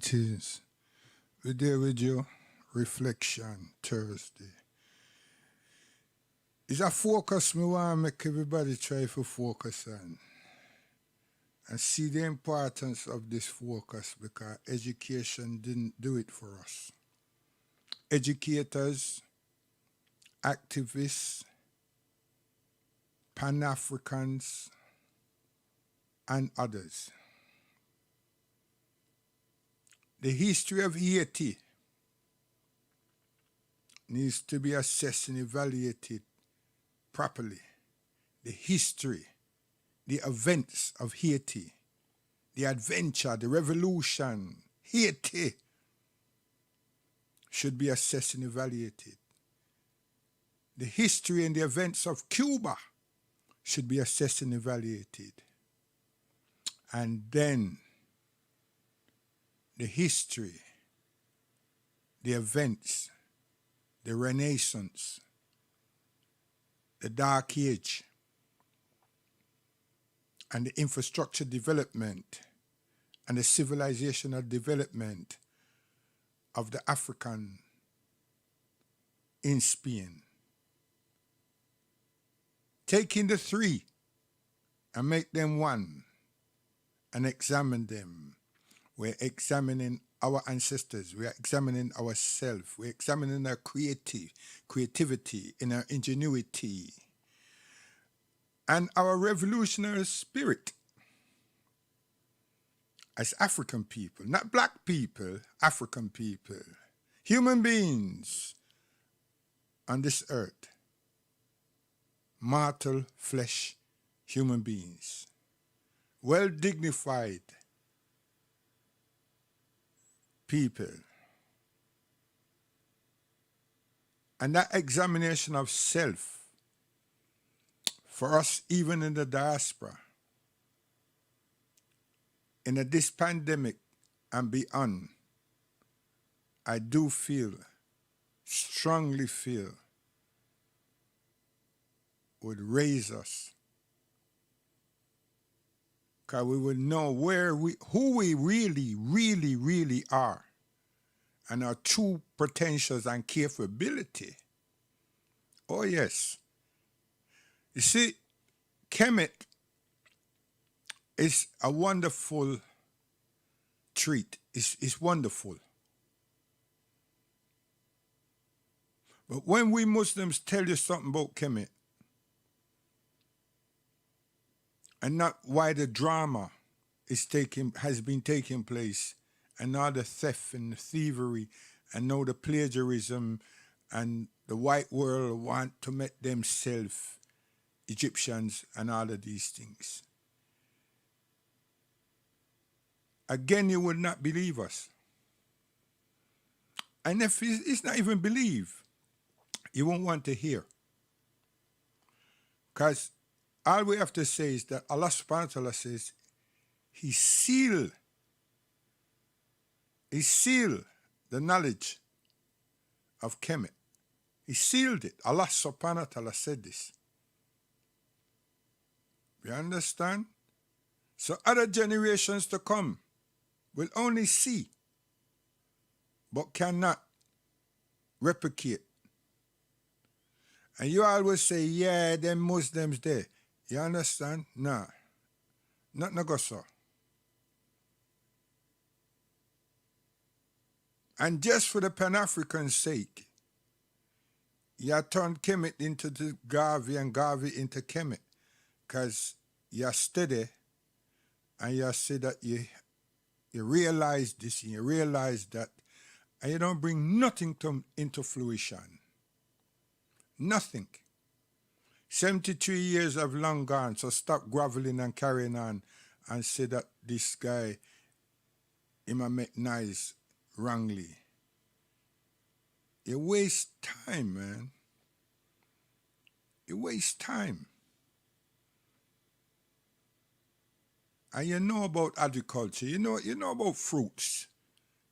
Greetings. We're there with you. Reflection Thursday. It's a focus me want to make everybody try to focus on and see the importance of this focus because education didn't do it for us. Educators, activists, Pan-Africans, and others. The history of Haiti needs to be assessed and evaluated properly. The history, the events of Haiti, the adventure, the revolution, Haiti should be assessed and evaluated. The history and the events of Cuba should be assessed and evaluated. And then the history, the events, the Renaissance, the Dark Age, and the infrastructure development and the civilizational development of the African in Spain. Taking the three and make them one and examine them. We're examining our ancestors. We're examining ourselves. We're examining our creativity, in our ingenuity, and our revolutionary spirit as African people, not black people, African people, human beings on this earth, mortal flesh human beings, well dignified people. And that examination of self, for us even in the diaspora, in this pandemic and beyond, I do feel, strongly feel, would raise us. Because we will know who we really are, and our true potentials and capability. Oh yes. You see, Kemet is a wonderful treat. It's wonderful. But when we Muslims tell you something about Kemet, and not why the drama has been taking place, and now the theft and the thievery, and now the plagiarism, and the white world want to make themselves Egyptians and all of these things. Again, you would not believe us. And if it's not even believe, you won't want to hear. Because all we have to say is that Allah subhanahu wa ta'ala says, He sealed the knowledge of Kemet. He sealed it. Allah subhanahu wa ta'ala said this. You understand? So other generations to come will only see, but cannot replicate. And you always say, yeah, them Muslims there. You understand? Nah. Not go so. And just for the Pan-African sake, you turn Kemet into the Garvey and Garvey into Kemet. Because you study and you say that you realize this and you realize that, and you don't bring nothing into fruition. Nothing. 73 years have long gone, so stop groveling and carrying on and say that this guy, he might make nice wrongly. You waste time, man. You waste time. And you know about agriculture, you know about fruits,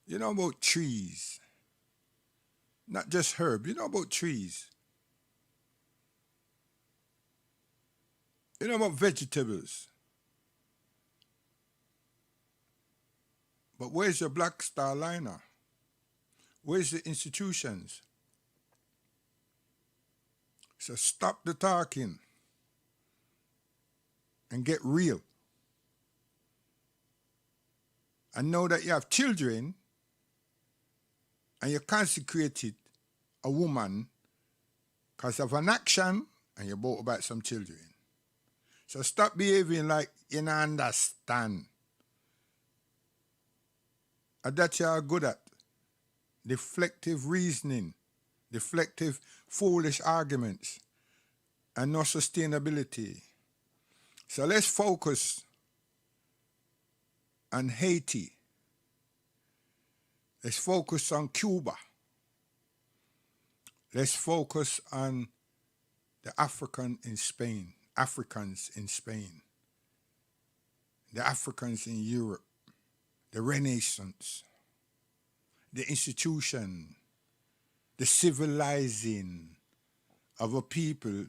you know about trees, not just herb, you know about trees. You know about vegetables. But where's your Black Star Liner? Where's the institutions? So stop the talking and get real. And know that you have children and you consecrated a woman because of an action and you brought about some children. So stop behaving like you don't understand. And that you are good at. Deflective reasoning, deflective foolish arguments, and no sustainability. So let's focus on Haiti. Let's focus on Cuba. Let's focus on the Africans in Spain, the Africans in Europe, the Renaissance, the institution, the civilizing of a people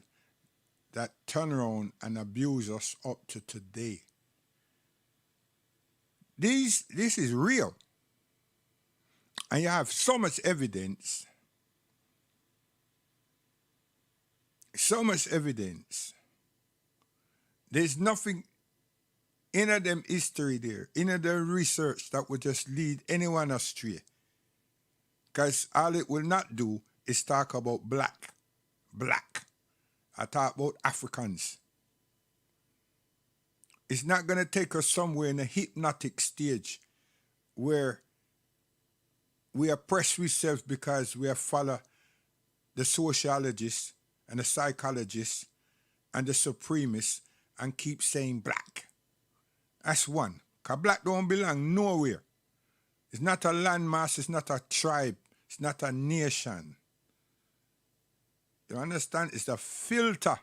that turn around and abuse us up to today. This is real. And you have so much evidence. So much evidence. There's nothing in them history there, in them research that would just lead anyone astray. Because all it will not do is talk about black. I talk about Africans. It's not going to take us somewhere in a hypnotic stage where we oppress ourselves because we have followed the sociologists and the psychologists and the supremacists and keep saying black. That's one. Because black don't belong nowhere. It's not a landmass, it's not a tribe, it's not a nation. You understand? It's a filter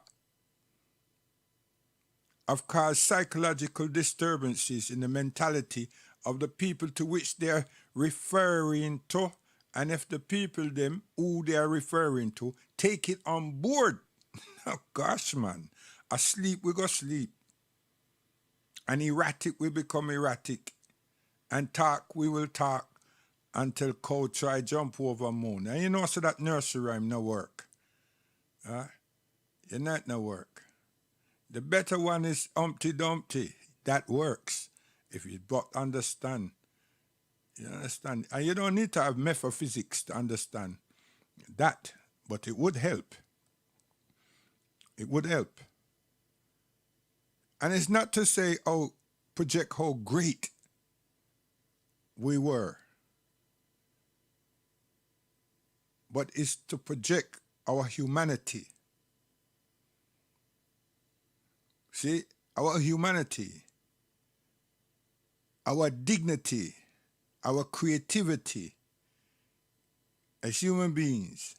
of cause psychological disturbances in the mentality of the people to which they're referring to. And if the people them who they are referring to take it on board, oh gosh man, asleep we go sleep. And erratic we become erratic. And talk we will talk until cow try jump over moon. And you know so that nursery rhyme no work. You're not no work. The better one is Humpty Dumpty. That works. If you but understand. You understand? And you don't need to have metaphysics to understand that. But it would help. It would help. And it's not to say, oh, project how great we were. But it's to project our humanity. See, our humanity, our dignity, our creativity as human beings.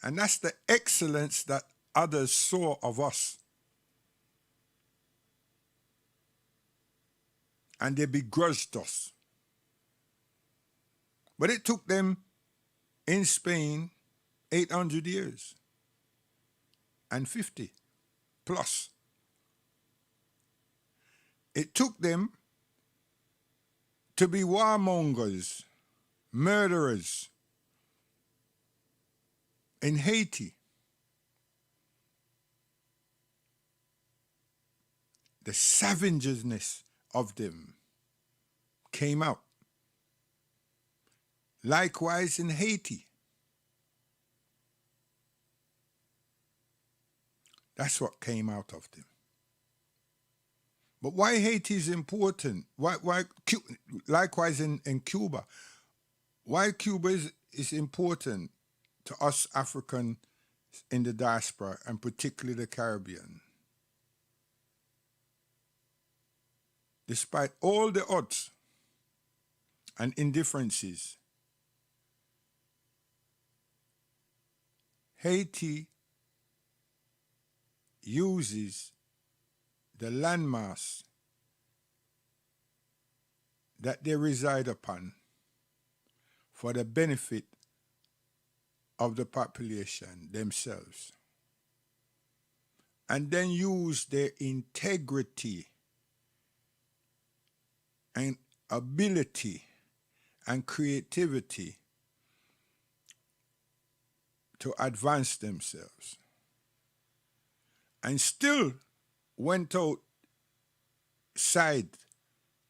And that's the excellence that others saw of us. And they begrudged us. But it took them in Spain 800 years and 50 plus. It took them to be warmongers, murderers in Haiti. The savageness of them came out. Likewise in Haiti. That's what came out of them. But why Haiti is important? Why likewise in Cuba? Why Cuba is important to us Africans in the diaspora, and particularly the Caribbean? Despite all the odds and indifferences, Haiti uses the landmass that they reside upon for the benefit of the population themselves, and then use their integrity and ability and creativity to advance themselves, and still went outside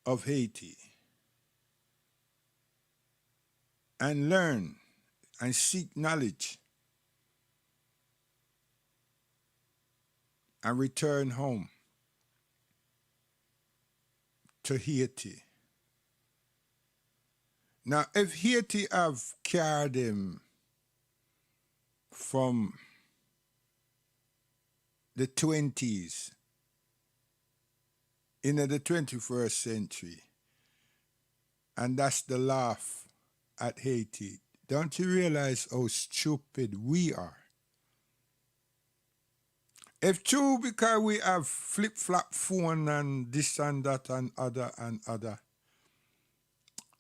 of Haiti and learn and seek knowledge and return home to Haiti. Now, if Haiti have carried him from the 20s into the 21st century, and that's the laugh at Haiti, don't you realize how stupid we are? If true, because we have flip-flop phone and this and that and other,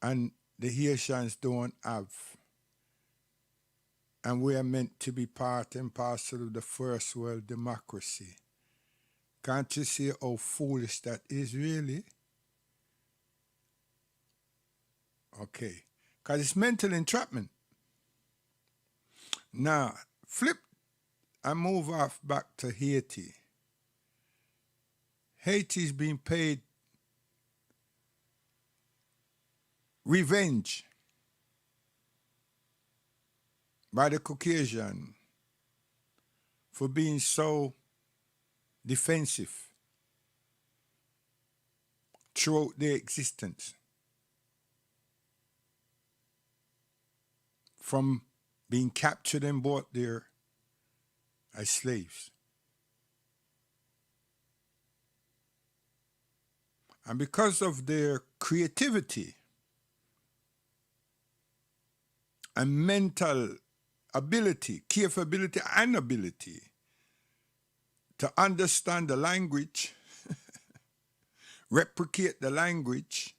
and the Haitians don't have, and we are meant to be part and parcel of the first world democracy, can't you see how foolish that is, really? Okay, because it's mental entrapment. Now, flip and move off back to Haiti. Haiti's being paid revenge by the Caucasian for being so defensive throughout their existence, from being captured and brought there as slaves. And because of their creativity and mental ability, capability and ability to understand the language, replicate the language,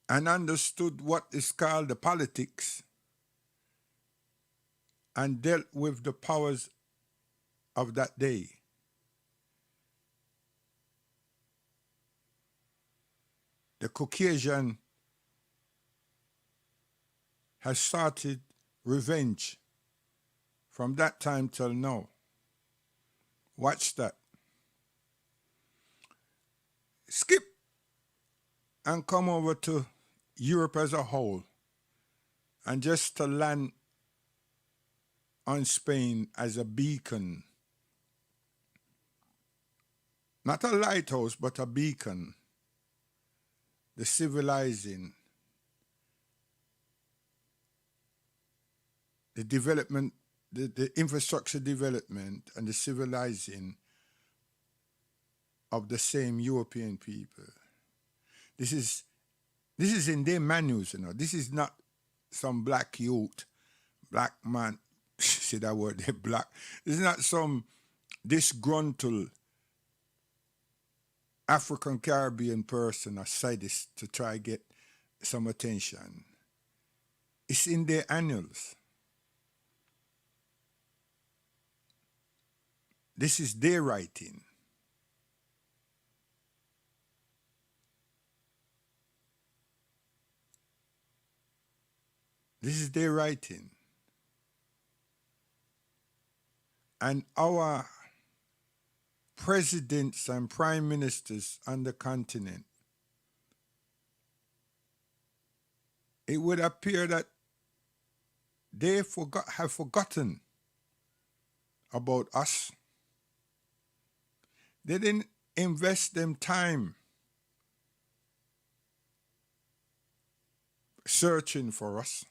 and understood what is called the politics, and dealt with the powers of that day. The Caucasian has started revenge from that time till now. Watch that. Skip and come over to Europe as a whole, and just to land on Spain as a beacon. Not a lighthouse, but a beacon. The civilizing, the development, the infrastructure development and the civilizing of the same European people. This is in their manuals, you know. This is not some black youth, black man, say that word, they're black. This is not some disgruntled African Caribbean person or sadist to try get some attention. It's in their annuals. This is their writing. This is their writing. And our presidents and prime ministers on the continent, it would appear that they have forgotten about us. They didn't invest them time searching for us.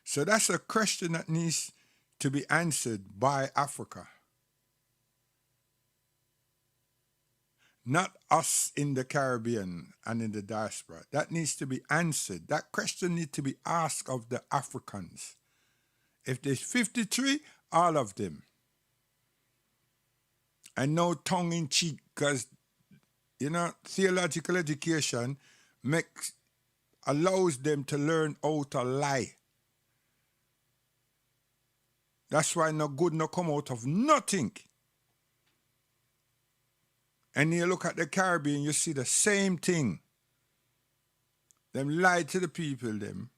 So that's a question that needs to be answered by Africa. Not us in the Caribbean and in the diaspora. That needs to be answered. That question needs to be asked of the Africans. If there's 53, all of them. And no tongue-in-cheek, because, you know, theological education allows them to learn how to lie. That's why no good no come out of nothing. And you look at the Caribbean, you see the same thing. Them lie to the people, them,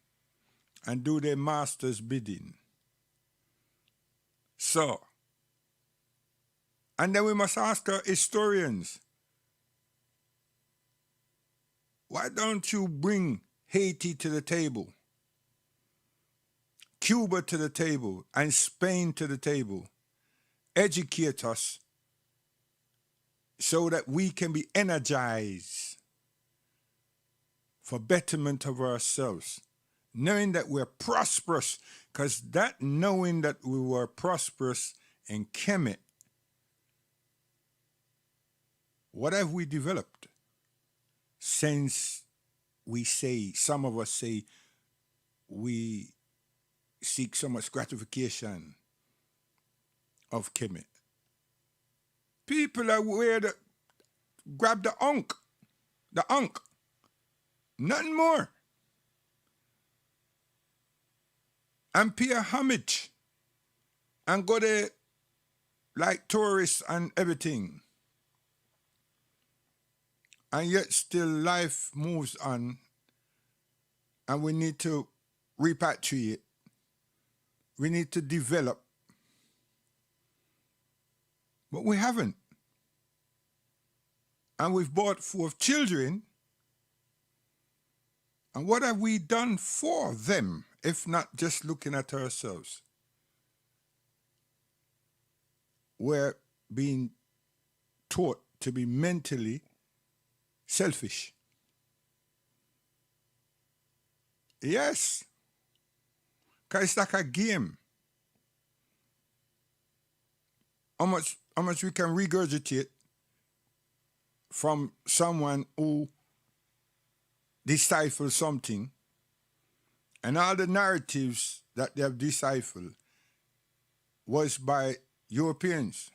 and do their master's bidding. So, and then we must ask our historians, why don't you bring Haiti to the table, Cuba to the table, and Spain to the table? Educate us so that we can be energized for betterment of ourselves, knowing that we're prosperous, because that knowing that we were prosperous in Kemet, what have we developed since we say, some of us say, we seek so much gratification of Kemet? People are where to grab the unk, nothing more, and pay homage and go there like tourists and everything. And yet still life moves on, and we need to repatriate. We need to develop. But we haven't. And we've brought forth children. And what have we done for them, if not just looking at ourselves? We're being taught to be mentally selfish. Yes. Because it's like a game. How much we can regurgitate from someone who deciphered something, and all the narratives that they have deciphered was by Europeans.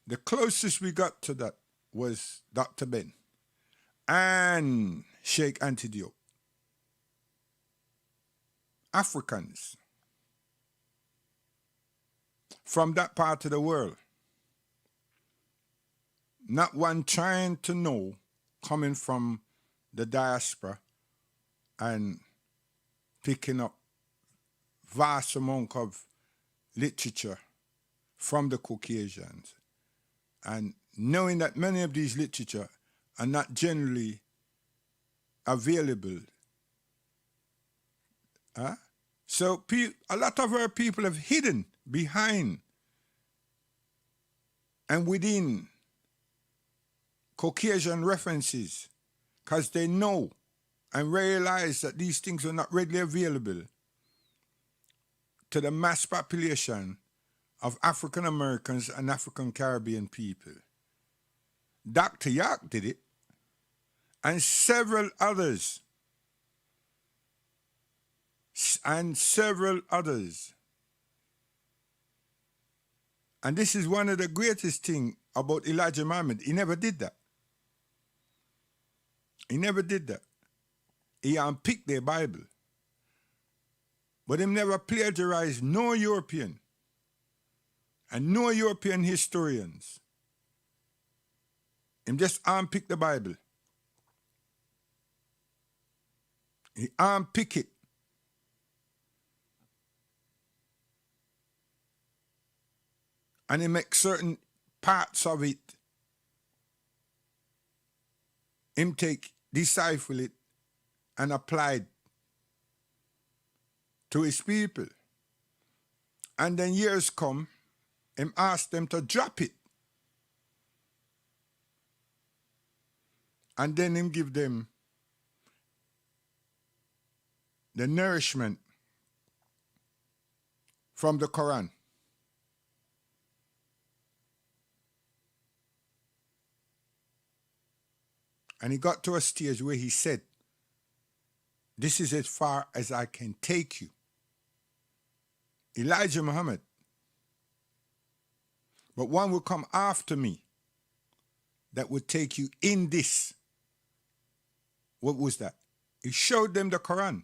The closest we got to that was Dr. Ben and Sheikh Anta Diop. Africans from that part of the world, not one trying to know, coming from the diaspora and picking up vast amount of literature from the Caucasians, and knowing that many of these literature are not generally available. So a lot of our people have hidden behind and within Caucasian references, because they know and realize that these things are not readily available to the mass population of African Americans and African Caribbean people. Dr. York did it, and several others. And this is one of the greatest things about Elijah Muhammad. He never did that. He unpicked their Bible. But he never plagiarized no European and no European historians. He just unpicked the Bible. He unpicked it. And he makes certain parts of it, him take, decipher it, and apply it to his people. And then years come, him ask them to drop it. And then him give them the nourishment from the Quran. And he got to a stage where he said, this is as far as I can take you. Elijah Muhammad. But one will come after me that would take you in this. What was that? He showed them the Quran.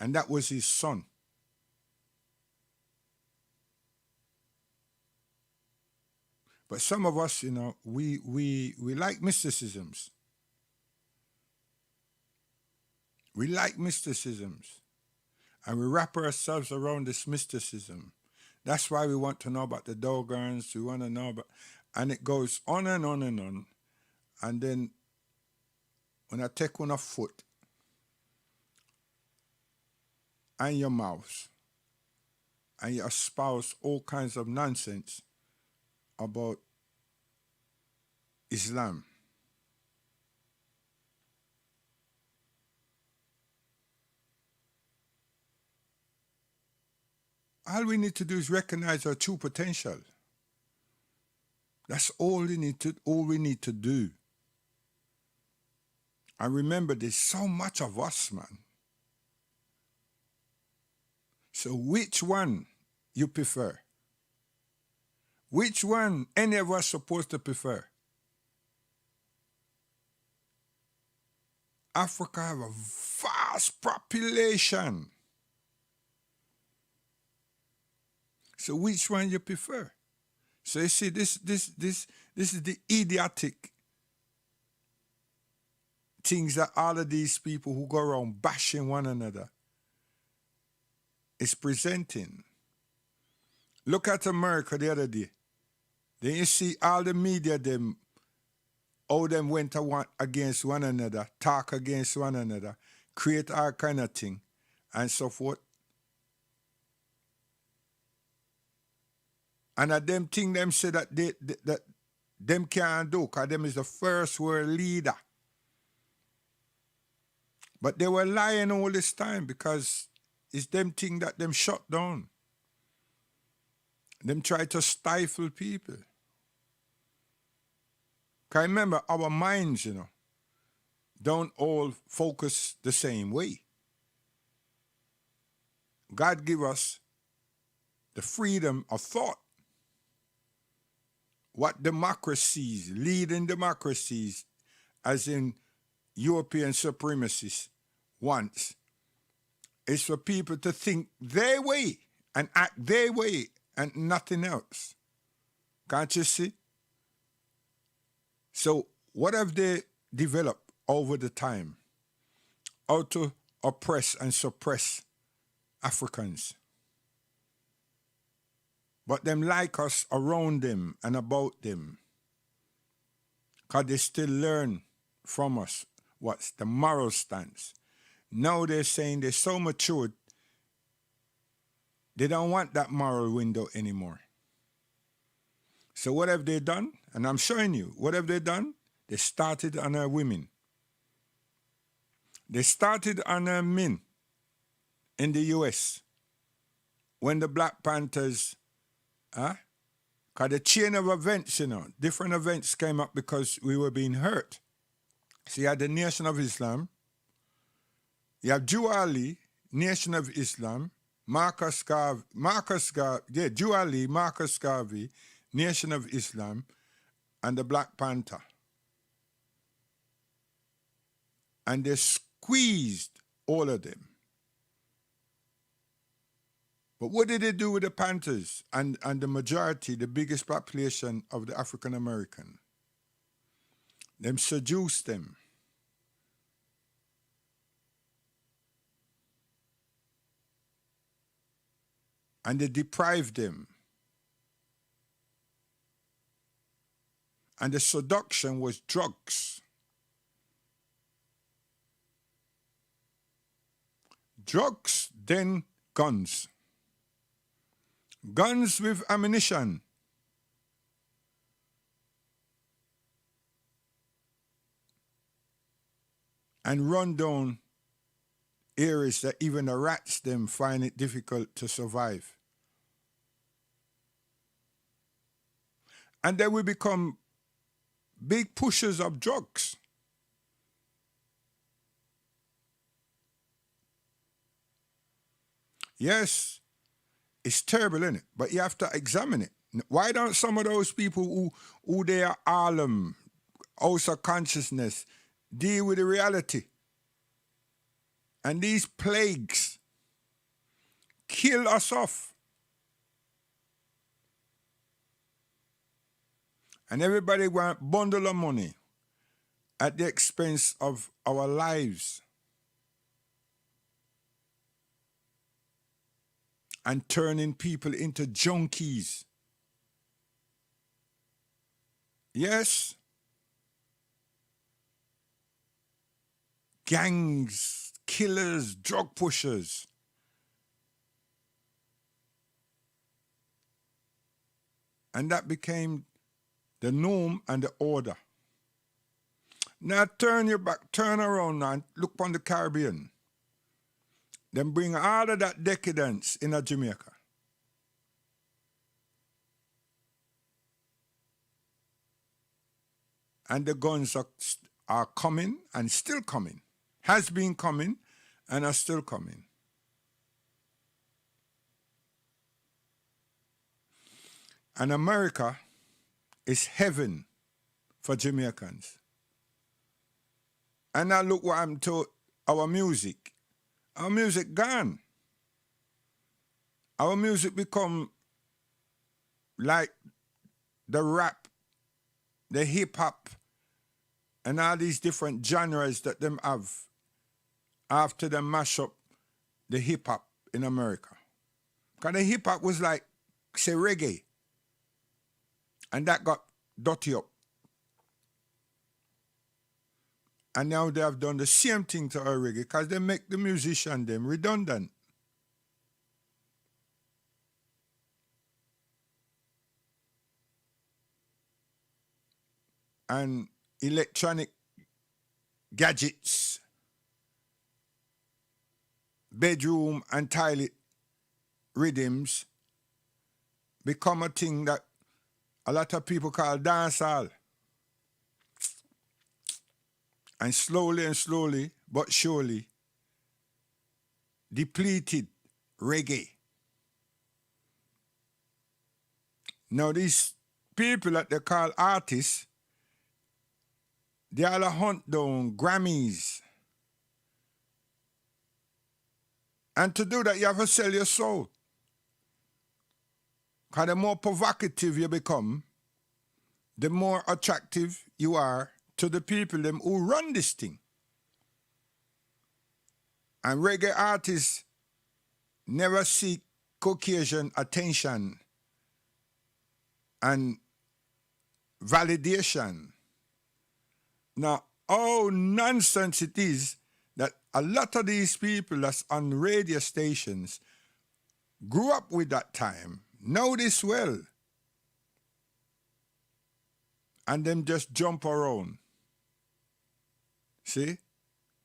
And that was his son. But some of us, we like mysticisms. We like mysticisms. And we wrap ourselves around this mysticism. That's why we want to know about the Dogons. We want to know about, and it goes on and on and on. And then when I take one a foot and your mouth, and you espouse all kinds of nonsense about Islam. All we need to do is recognize our true potential. That's all we need to do. And remember, there's so much of us, man. So which one you prefer? Which one any of us supposed to prefer? Africa have a vast population. So which one you prefer? So you see, this is the idiotic things that all of these people who go around bashing one another is presenting. Look at America the other day. Then you see all the media, all them went against one another, talk against one another, create all kind of thing, and so forth. And at them thing them say that that them can't do, because them is the first world leader. But they were lying all this time, because it's them thing that them shut down. Them try to stifle people. Because remember, our minds, don't all focus the same way. God give us the freedom of thought. What democracies, leading democracies, as in European supremacists, wants, is for people to think their way and act their way and nothing else. Can't you see? So what have they developed over the time? How to oppress and suppress Africans. But them like us around them and about them, because they still learn from us what's the moral stance. Now they're saying they're so matured, they don't want that moral window anymore. So what have they done? And I'm showing you, what have they done? They started on our women. They started on our men in the US when the Black Panthers, because the chain of events, different events came up because we were being hurt. So you had the Nation of Islam, you have Jew Ali, Nation of Islam, Marcus Garvey, Jew Ali, Marcus Garvey, Nation of Islam, and the Black Panther. And they squeezed all of them. But what did they do with the Panthers and the majority, the biggest population of the African American? Them seduced them. And they deprived them. And the seduction was drugs. Drugs, then guns. Guns with ammunition. And run down areas that even the rats them find it difficult to survive. And then we become big pushers of drugs. Yes, it's terrible, isn't it? But you have to examine it. Why don't some of those people who they are alim, also consciousness, deal with the reality? And these plagues kill us off. And everybody want bundle of money at the expense of our lives. And turning people into junkies. Yes. Gangs, killers, drug pushers. And that became the norm and the order. Now turn your back, turn around now and look on the Caribbean. Then bring all of that decadence in Jamaica. And the guns are coming and still coming. Has been coming and are still coming. And America is heaven for Jamaicans. And now look what I'm told, our music. Our music gone. Our music become like the rap, the hip hop, and all these different genres that them have after they mash up the hip hop in America. Because the hip hop was like, say, reggae. And that got dirty up. And now they have done the same thing to our reggae because they make the musician them redundant. And electronic gadgets, bedroom and toilet rhythms become a thing that a lot of people call dancehall. And slowly, but surely, depleted reggae. Now these people that they call artists, they all hunt down Grammys. And to do that, you have to sell your soul. Because the more provocative you become, the more attractive you are to the people them who run this thing. And reggae artists never seek Caucasian attention and validation. Now, how nonsense it is that a lot of these people that's on radio stations grew up with that time, know this well, and them just jump around. See?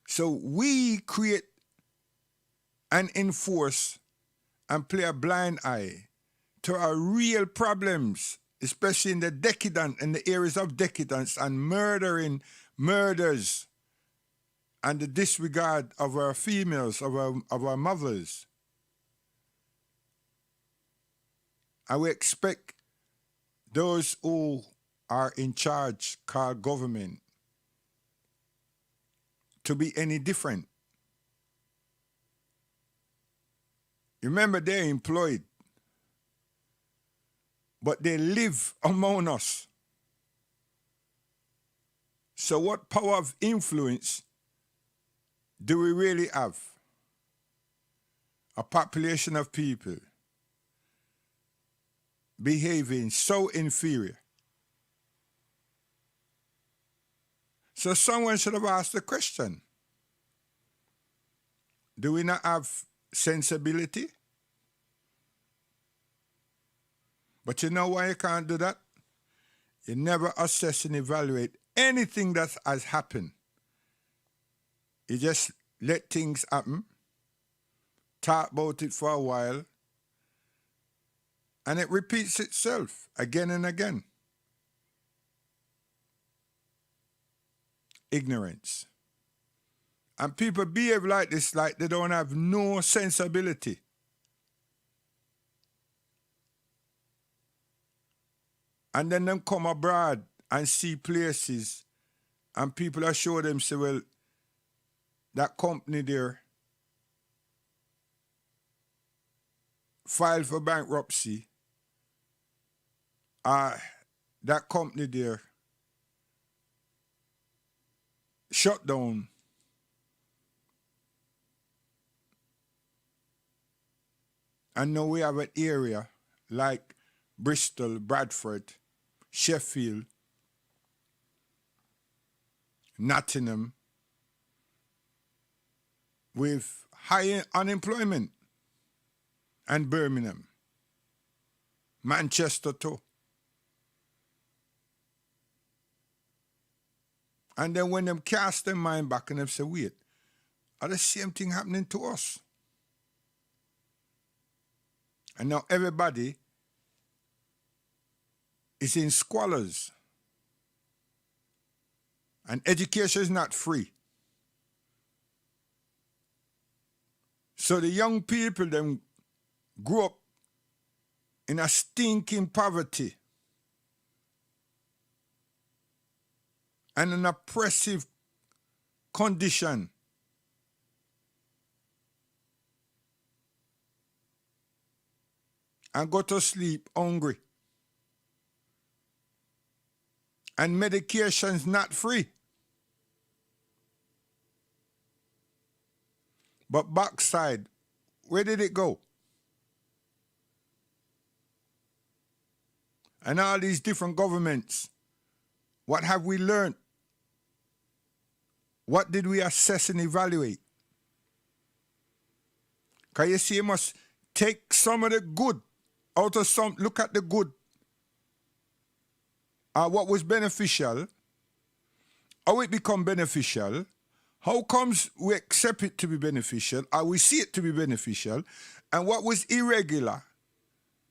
So we create and enforce and play a blind eye to our real problems, especially in the decadent, in the areas of decadence and murders, and the disregard of our females, of our mothers. And we expect those who are in charge, called government, to be any different. Remember, they're employed, but they live among us. So what power of influence do we really have? A population of people behaving so inferior. So someone should have asked the question, do we not have sensibility? But you know why you can't do that? You never assess and evaluate anything that has happened. You just let things happen, talk about it for a while, and it repeats itself again and again. Ignorance. And people behave like this, like they don't have no sensibility. And then them come abroad and see places, and people are sure them, say, well, that company there filed for bankruptcy, that company there shut down. And now we have an area like Bristol, Bradford, Sheffield, Nottingham, with high unemployment, and Birmingham, Manchester too. And then when them cast their mind back and them say, wait, are the same thing happening to us? And now everybody is in squalors. And education is not free. So the young people them grew up in a stinking poverty and an oppressive condition. And go to sleep hungry. And medication's not free. But backside, where did it go? And all these different governments, what have we learned? What did we assess and evaluate? Because you see, you must take some of the good out of some, look at the good, what was beneficial, how it become beneficial, how comes we accept it to be beneficial, or we see it to be beneficial, and what was irregular,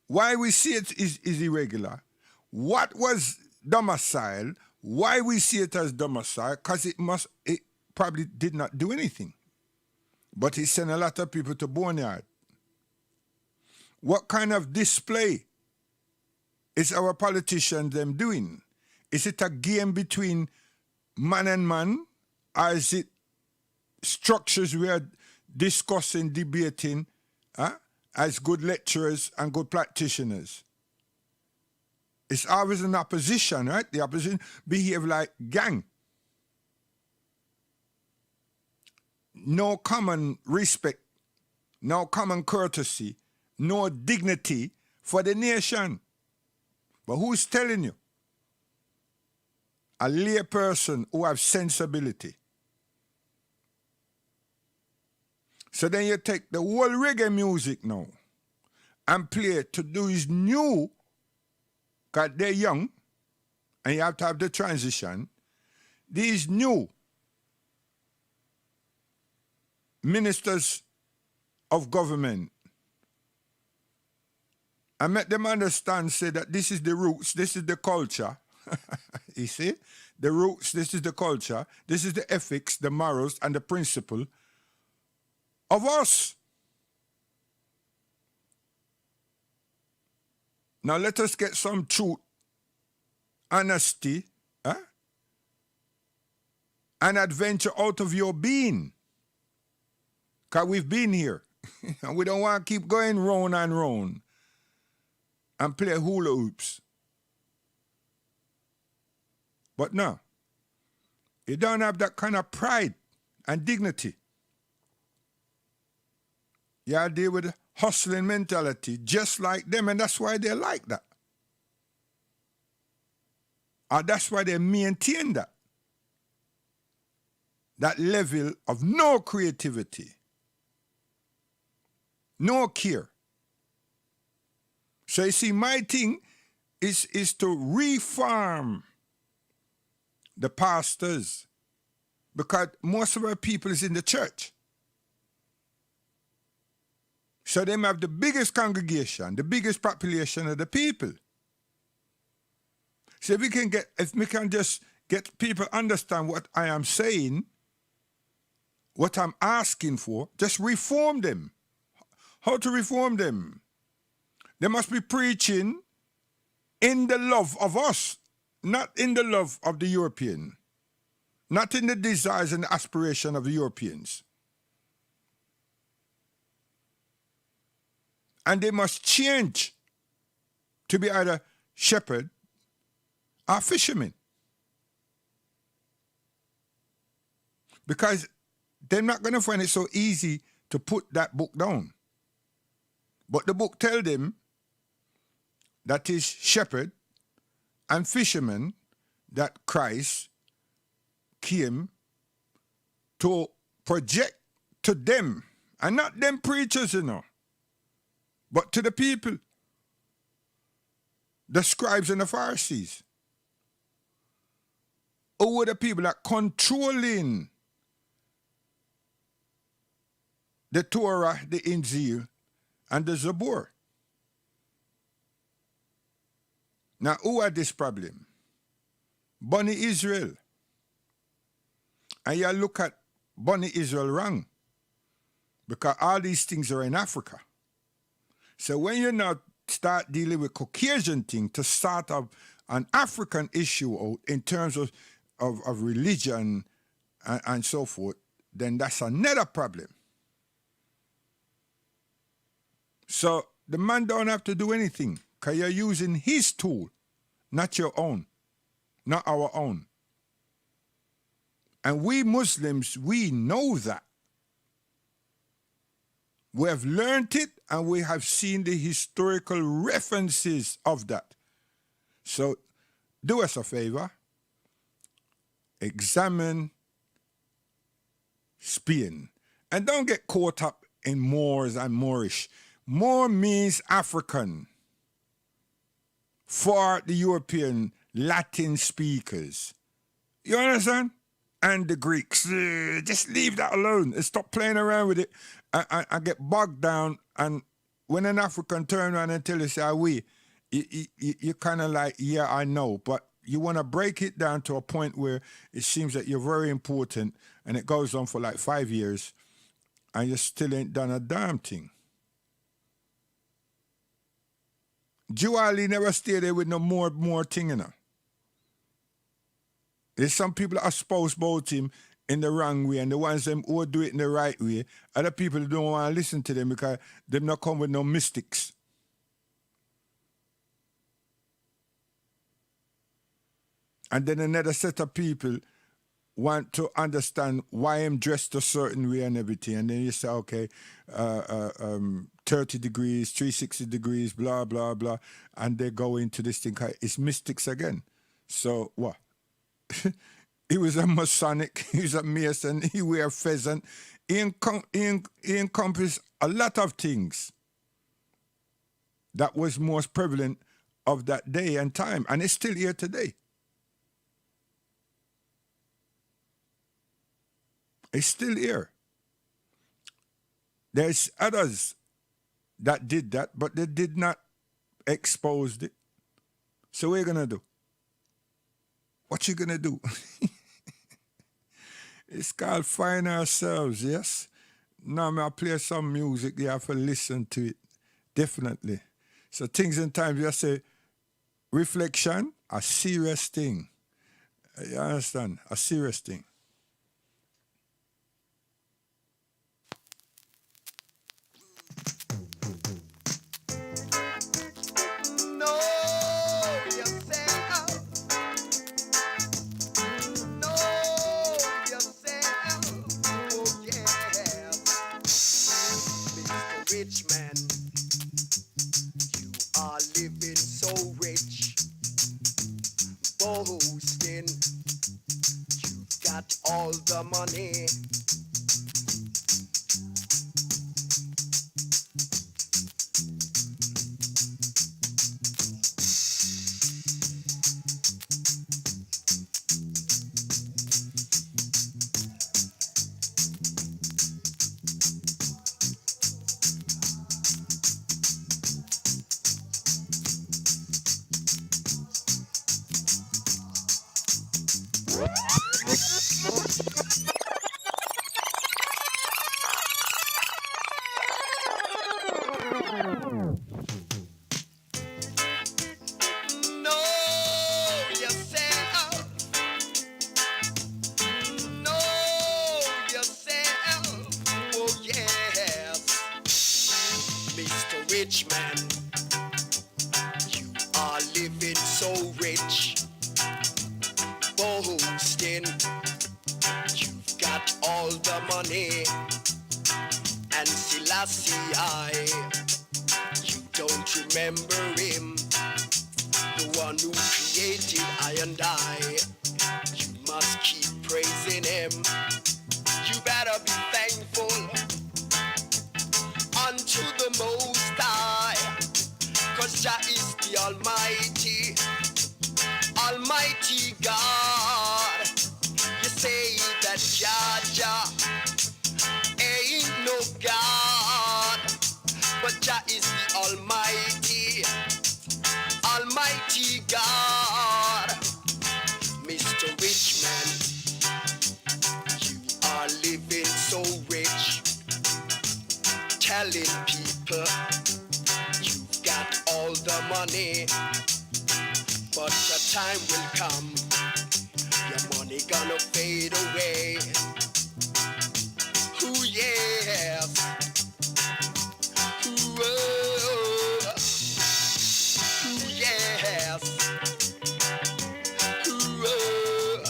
why we see it is irregular, what was domicile, why we see it as domicile, because it probably did not do anything. But it sent a lot of people to boneyard. What kind of display is our politicians them doing? Is it a game between man and man, or is it structures we are discussing, debating, as good lecturers and good practitioners? It's always an opposition, right? The opposition behave like gang. No common respect, no common courtesy, no dignity for the nation. But who's telling you? A lay person who have sensibility. So then you take the whole reggae music now and play it to these new, because they're young, and you have to have the transition, these new ministers of government, and make them understand, say that this is the roots, this is the culture. You see? The roots, this is the culture, this is the ethics, the morals, and the principle of us. Now let us get some truth, honesty, and adventure out of your being. Because we've been here. And we don't want to keep going round and round and play hula hoops. But no, you don't have that kind of pride and dignity. You deal with hustling mentality just like them, and that's why they're like that. Or that's why they maintain that. That level of no creativity, no care. So you see, my thing is to reform the pastors, because most of our people is in the church. So they have the biggest congregation, the biggest population of the people. So if we can just get people understand what I am saying, what I'm asking for, just reform them. How to reform them? They must be preaching in the love of us, not in the love of the European, not in the desires and the aspiration of the Europeans. And they must change to be either shepherd are fishermen. Because they're not going to find it so easy to put that book down. But the book tells them that is shepherd and fishermen that Christ came to project to them, and not them preachers, but to the people, the scribes and the Pharisees, who were the people that controlling the Torah, the Injil, and the Zabur. Now, who had this problem? Bani Israel. And you look at Bani Israel wrong, because all these things are in Africa. So when you now start dealing with Caucasian thing to start up an African issue out in terms of religion and so forth, then that's another problem. So the man don't have to do anything, because you're using his tool, not your own, not our own. And we Muslims, we know that. We have learned it, and we have seen the historical references of that. So do us a favor, examine Spain, and don't get caught up in Moors and Moorish. Moor means African for the European Latin speakers. You understand? And the Greeks. Just leave that alone and stop playing around with it. I get bogged down, and when an African turn around and tell you, say, you're kind of like, yeah, I know, but you want to break it down to a point where it seems that you're very important, and it goes on for like 5 years, and you still ain't done a damn thing. Jew Ali never stayed there with no more thing, There's some people that are supposed about him in the wrong way, and the ones them who do it in the right way, other people don't want to listen to them because them not come with no mystics. And then another set of people want to understand why I'm dressed a certain way and everything. And then you say, okay, 30 degrees, 360 degrees, blah, blah, blah. And they go into this thing. It's mystics again. So what? He was a Masonic, he was a Mason, he wear a pheasant. He encompassed a lot of things that was most prevalent of that day and time. And it's still here today. It's still here. There's others that did that, but they did not expose it. So what are you going to do? What you going to do? It's called Find Ourselves, yes? Now I play some music, you have to listen to it. Definitely. So things and times, you say, reflection, a serious thing. You understand? A serious thing. Rich man, you are living so rich, boasting, you got all the money. Rich man, you are living so rich, money. And Selassie I, you don't remember him, the one who created I and I. You must keep praising him. You better be thankful unto the Most High, 'cause Jah is the Almighty, Almighty God. You say that Jah ain't no God, but Jah is the Almighty, Almighty God. Mr. Richman, you are living so rich, telling people you've got all the money, but the time will come, your money gonna fade away. Ooh, yes. Ooh, oh. Ooh, yes. Ooh, oh.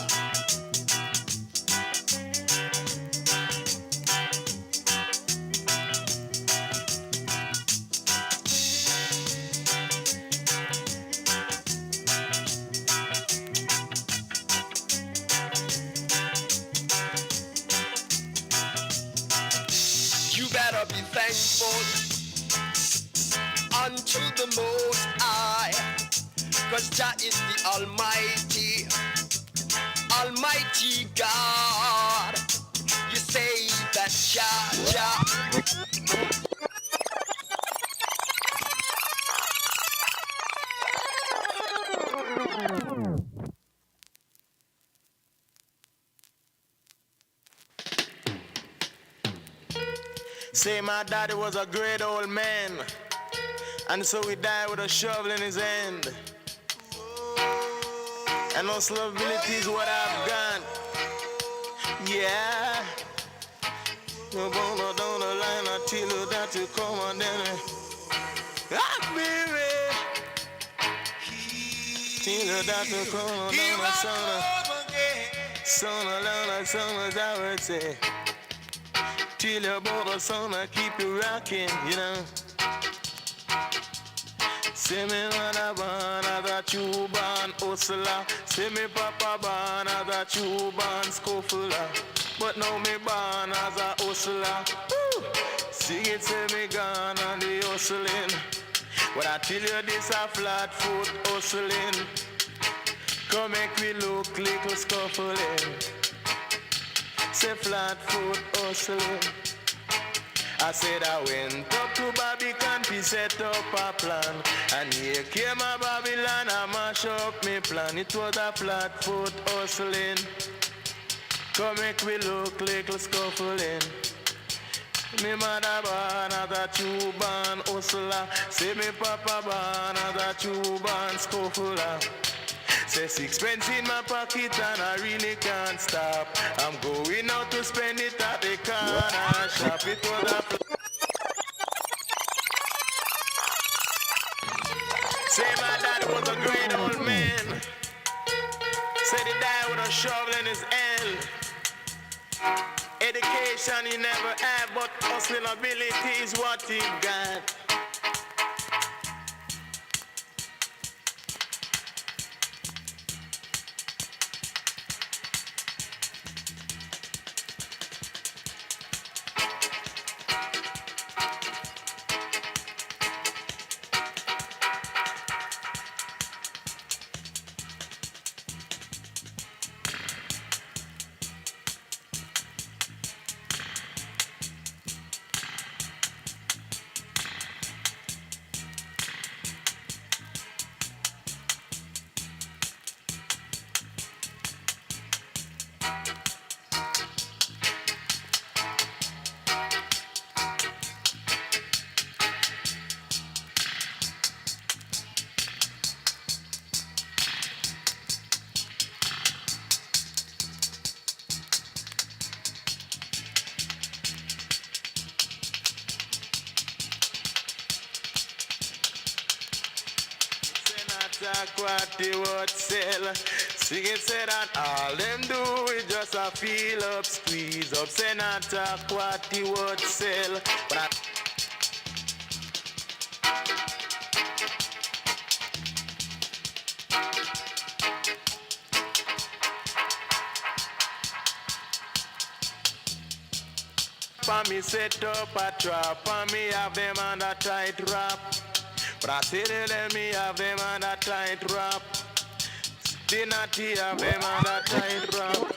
You better be thankful unto the Most High, 'cause Jah is the Almighty, Almighty God. You say that Jah. Say my daddy was a great old man, and so he died with a shovel in his hand. And hustlability is what I've got. Yeah. No bone down the line until you that you come on then. Ah, baby. Till you that you come on down the sun. Son alone, son as I would say. Till your border son, I keep you rocking, you know. Say me mother born as a true born hustler. Say me papa born as a true born scuffler. But now me born as a hustler. Woo! See it, say me gone on the hustling. But I tell you this a flat foot hustling. Come make me look little scuffling. Say flat foot hustling. I said I went up to Babylon to set up a plan. And here came a Babylon, I mash up me plan. It was a flat foot hustling. Come make me look little scuffling. Me mother born as a true born hustler. Say me papa born as a true born scuffler. Say sixpence in my pocket and I really can't stop. I'm going out to spend it at the corner shop. It was a Say my dad was a great old man. Said he died with a shovel in his hand. Education he never had, but hustling ability is what he got. What they would sell. She can say that all them do is just a feel up, squeeze up, say not talk what he would sell. But I for me set up a trap, and me have them on a tight wrap. But I tell you, let me have them on a tight wrap. The natty have them on a tight wrap.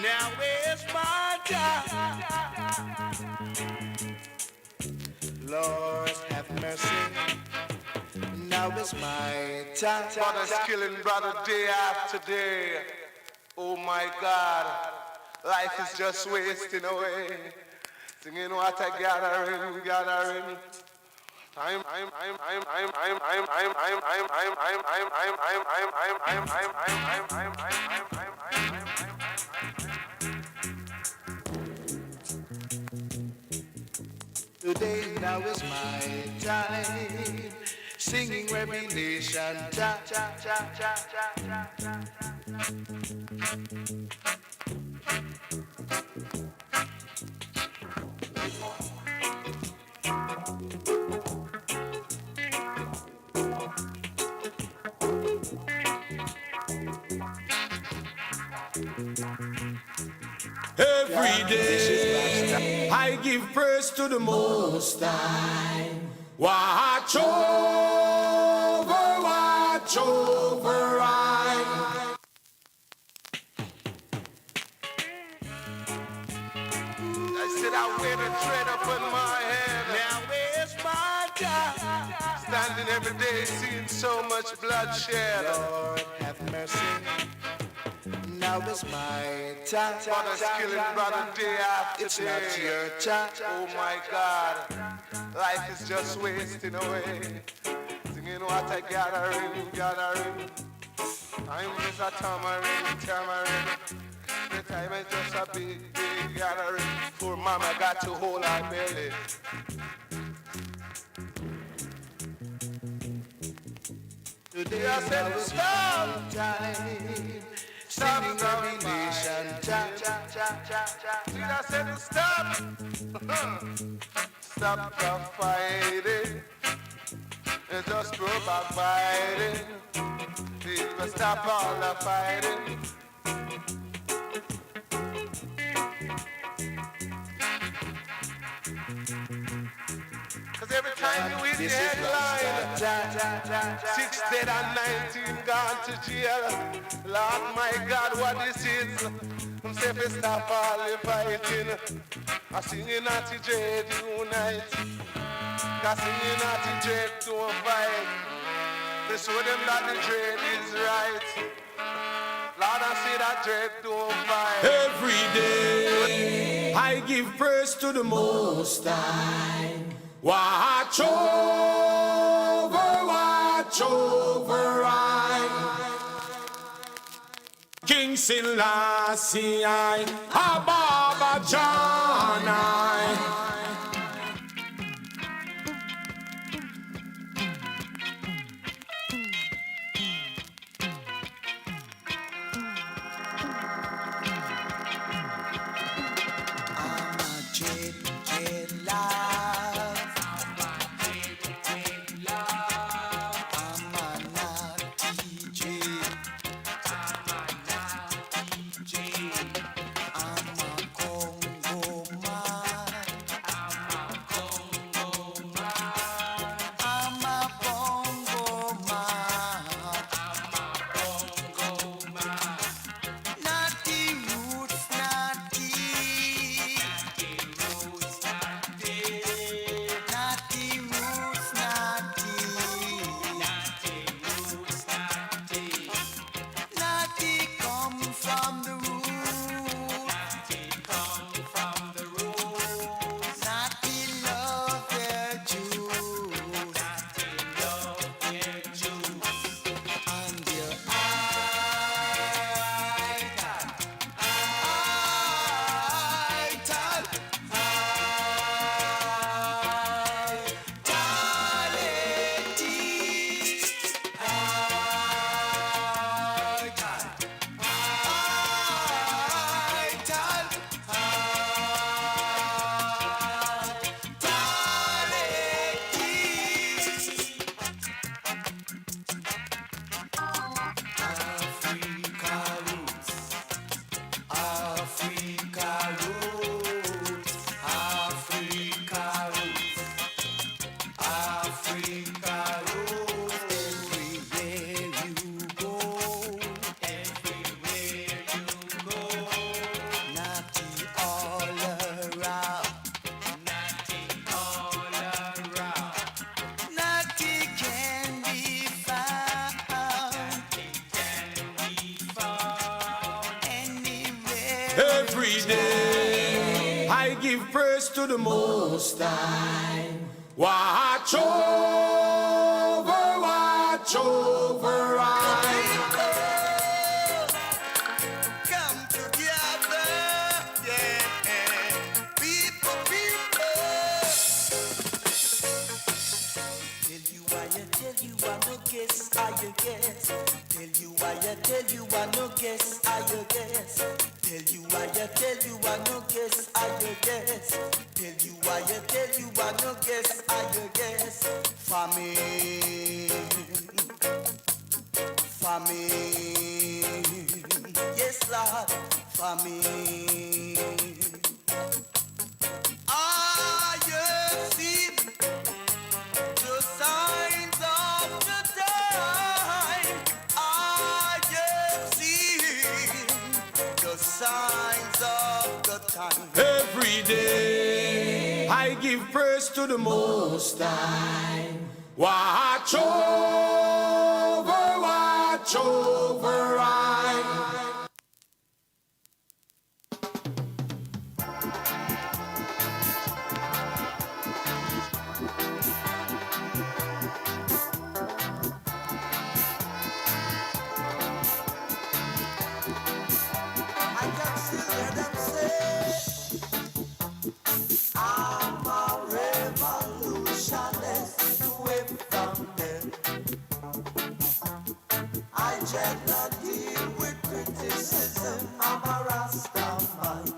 Now where's my time? Lord have mercy. Now is my time. Brothers killing brother day after day. Oh my God, life is just wasting away. Singing what I gathering. Today now is my time. Singing Revelation. Every day I give praise to the Most High. Watch over I. I said I wear the tread upon my head. Now where's my God? Standing every day seeing so much bloodshed. Lord have mercy. Now is my time. Brothers killing brother day after It's day. not your time. Oh my God, life is just wasting away. Singing what I gathering. Time is a tamarind. The time is just a big gathering. Poor mama got to hold her belly. Today I said now is stop. my time. Stop, Singing stop, Revelation. See, I said to stop. Stop the fighting. And just go back fighting. People stop all the fighting. Cause every time you read the This is headline, 6 dead and 19 gone to jail. Lord my God, what this is? I'm saying we stop all the fighting. I'm singing at the dread unite. Cause singing at the dread don't fight. They show them that the dread is right. Lord, I say that dread don't fight. Every day I give praise to the Most High. Watch over I. King Selassie I, Ababa John I. Every day I give praise to the Most High. Watch over I. Come together, yeah. People. Tell you I no guess, I guess. Tell you I no guess, I guess. Tell you I no guess, I guess. Tell you I no guess, I guess. Famine, yes Lord, famine. You see the signs of the time. The signs of the time. Every day I give praise to the Most High. Watch over I. I can still hear them say, I'm a revolutionist away from them. I just not deal with criticism. I'm a Rastaman.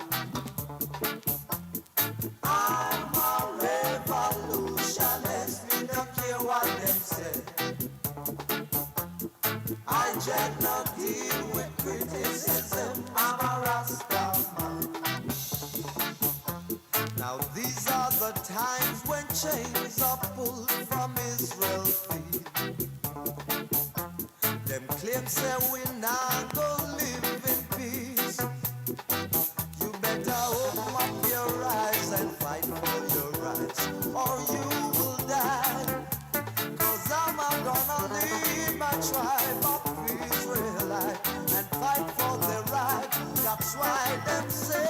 I'm a revolutionist. Me don't care what them say. I just not deal with criticism. I'm a Rastaman. Now these are the times when chains are pulled from Israel's feet. Them claims say we not go live in peace. You better open up your eyes and fight for your rights, or you will die. 'Cause I'm gonna lead my tribe of Israelite and fight for their right. That's why them say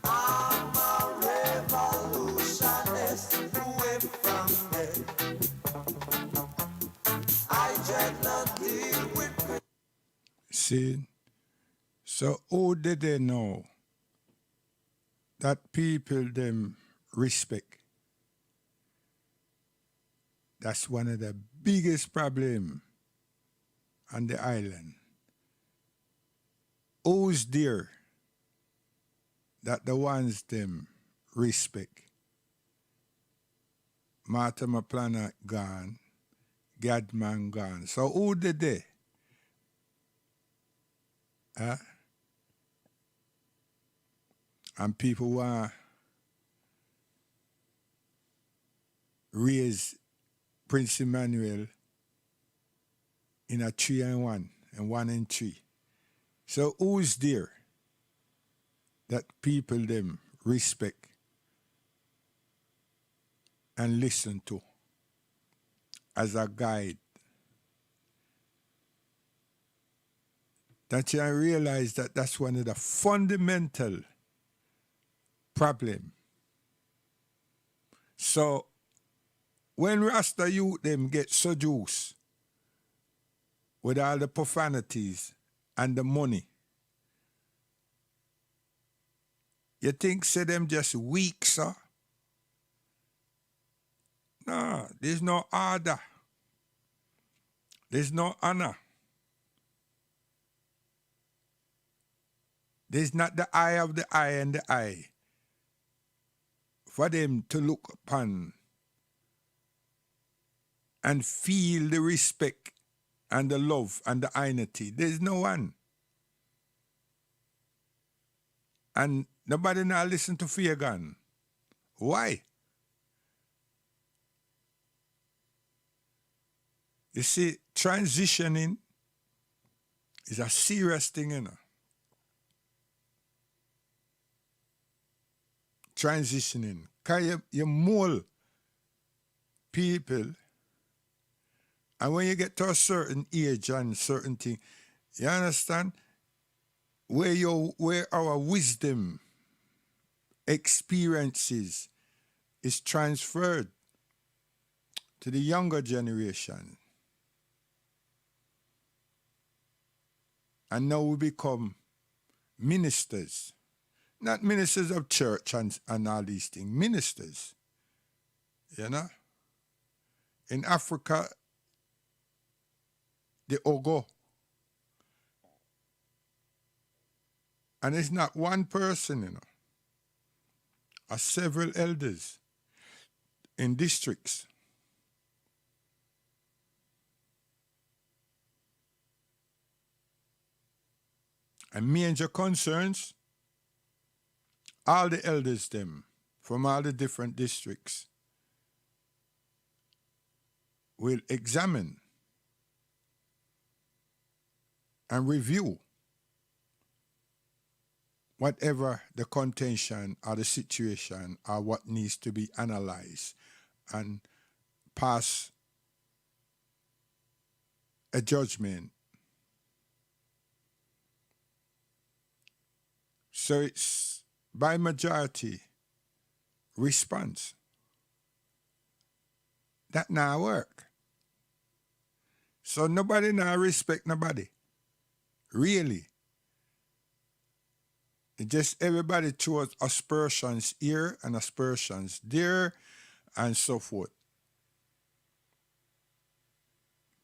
I'm a revolutionist away from them. I just not deal with. See? So who did they know that people them respect? That's one of the biggest problem on the island. Who's there that the ones them respect? Martha Planet gone, Gadman gone. So who did they? Huh? And people want raise Prince Emmanuel in a 3-1 and 1-3. So who's there that people them respect and listen to as a guide? That you realize that that's one of the fundamental problem. So when Rasta youth them get seduced with all the profanities and the money, you think say them just weak, sir? No, there's no order. There's no honor. There's not the eye of the eye and the eye for them to look upon and feel the respect and the love and the unity. There's no one. And nobody now listen to Fear Gun. Why? You see, transitioning is a serious thing, you know. Transitioning. Because you mold people, and when you get to a certain age and certain thing, you understand, where our wisdom, experiences is transferred to the younger generation. And now we become ministers. Not ministers of church and all these things. Ministers. You know? In Africa, the Ogo. And it's not one person, you know. Are several elders in districts. And major concerns, all the elders them from all the different districts will examine and review whatever the contention or the situation or what needs to be analyzed and pass a judgment. So it's by majority response. That now work. So nobody now respect nobody. Really. It just everybody chose aspersions here and aspersions there and so forth.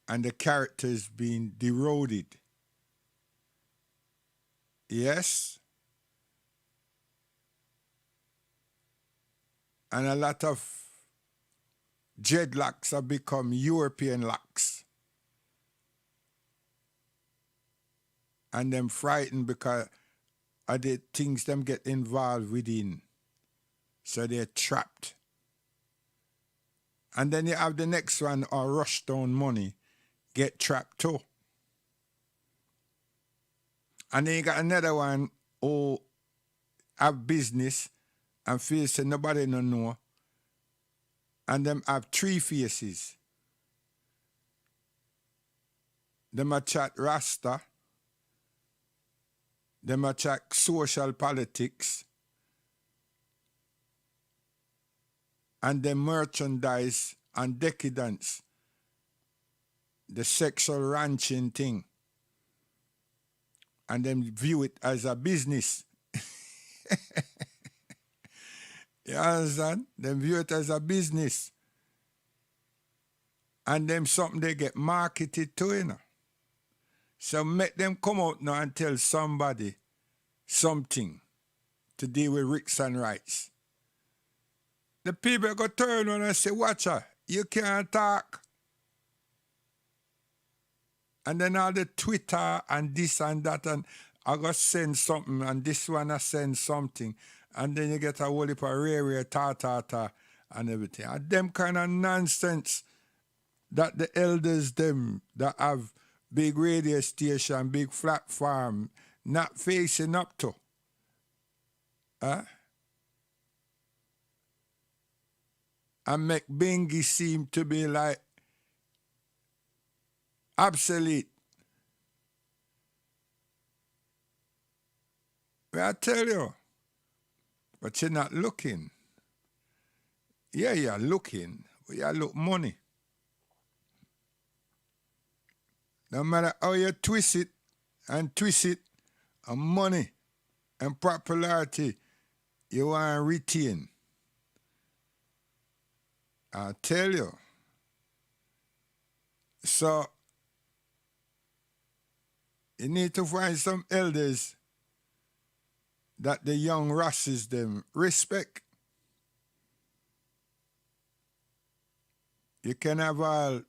And the character is being eroded. Yes. And a lot of dreadlocks have become European locks. And them frightened because of the things them get involved within. So they're trapped. And then you have the next one, or rush down money, get trapped too. And then you got another one who have business and feel say nobody no know. And them have three faces. Them a chat Rasta. Them a chat social politics. And them merchandise and decadence. The sexual ranching thing. And them view it as a business. You understand? Them view it as a business. And them something they get marketed to, you know. So make them come out now and tell somebody something to deal with rights and rights. The people go turn on and say, watch her, you can't talk. And then all the Twitter and this and that, and I go send something, and this one I send something. And then you get a whole heap of rare, ta, and everything. And them kind of nonsense that the elders, them, that have big radio station, big platform, not facing up to. And make Bingy seem to be like obsolete. Well, I tell you, but you're not looking. Yeah, you're looking, but you look money. No matter how you twist it, and money and popularity, you want to retain. I tell you. So, you need to find some elders that the young rasses them respect. You can have all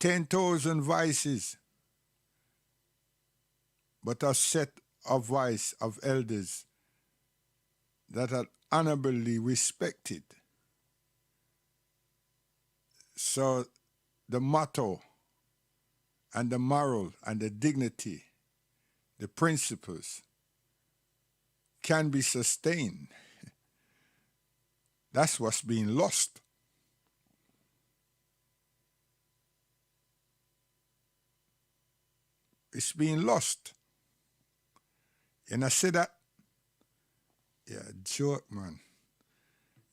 10,000 vices, but a set of vice of elders that are honorably respected. So the motto and the moral and the dignity, the principles can be sustained, that's what's being lost. It's being lost. And I say that, yeah, joke, man.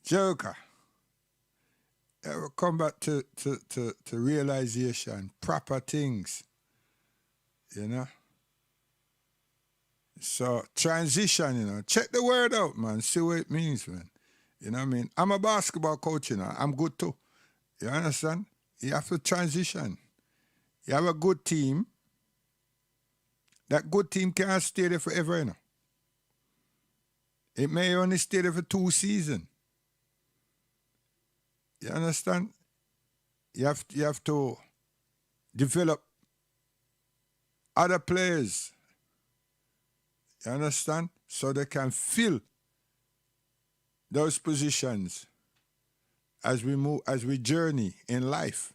Joker. We'll come back to realization, proper things, you know. So transition, you know, check the word out, man. See what it means, man. You know what I mean? I'm a basketball coach, you know. I'm good too. You understand? You have to transition. You have a good team. That good team can't stay there forever, you know. It may only stay there for 2 seasons. You understand? You have to develop other players. You understand? So they can fill those positions as we journey in life.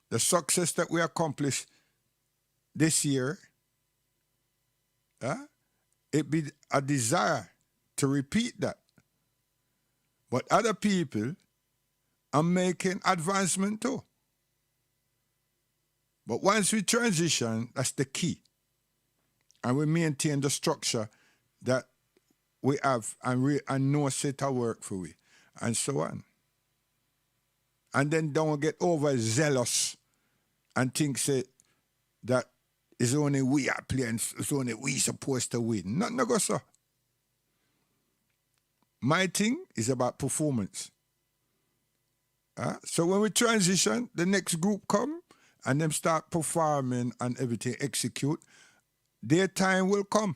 The success that we accomplish this year, it be a desire to repeat that. But other people are making advancement too. But once we transition, that's the key. And we maintain the structure that we have and know set our work for we, and so on. And then don't get overzealous and think say that it's only we are playing, it's only we supposed to win. Nothing go so. My thing is about performance. So when we transition, the next group come and them start performing and everything execute, their time will come.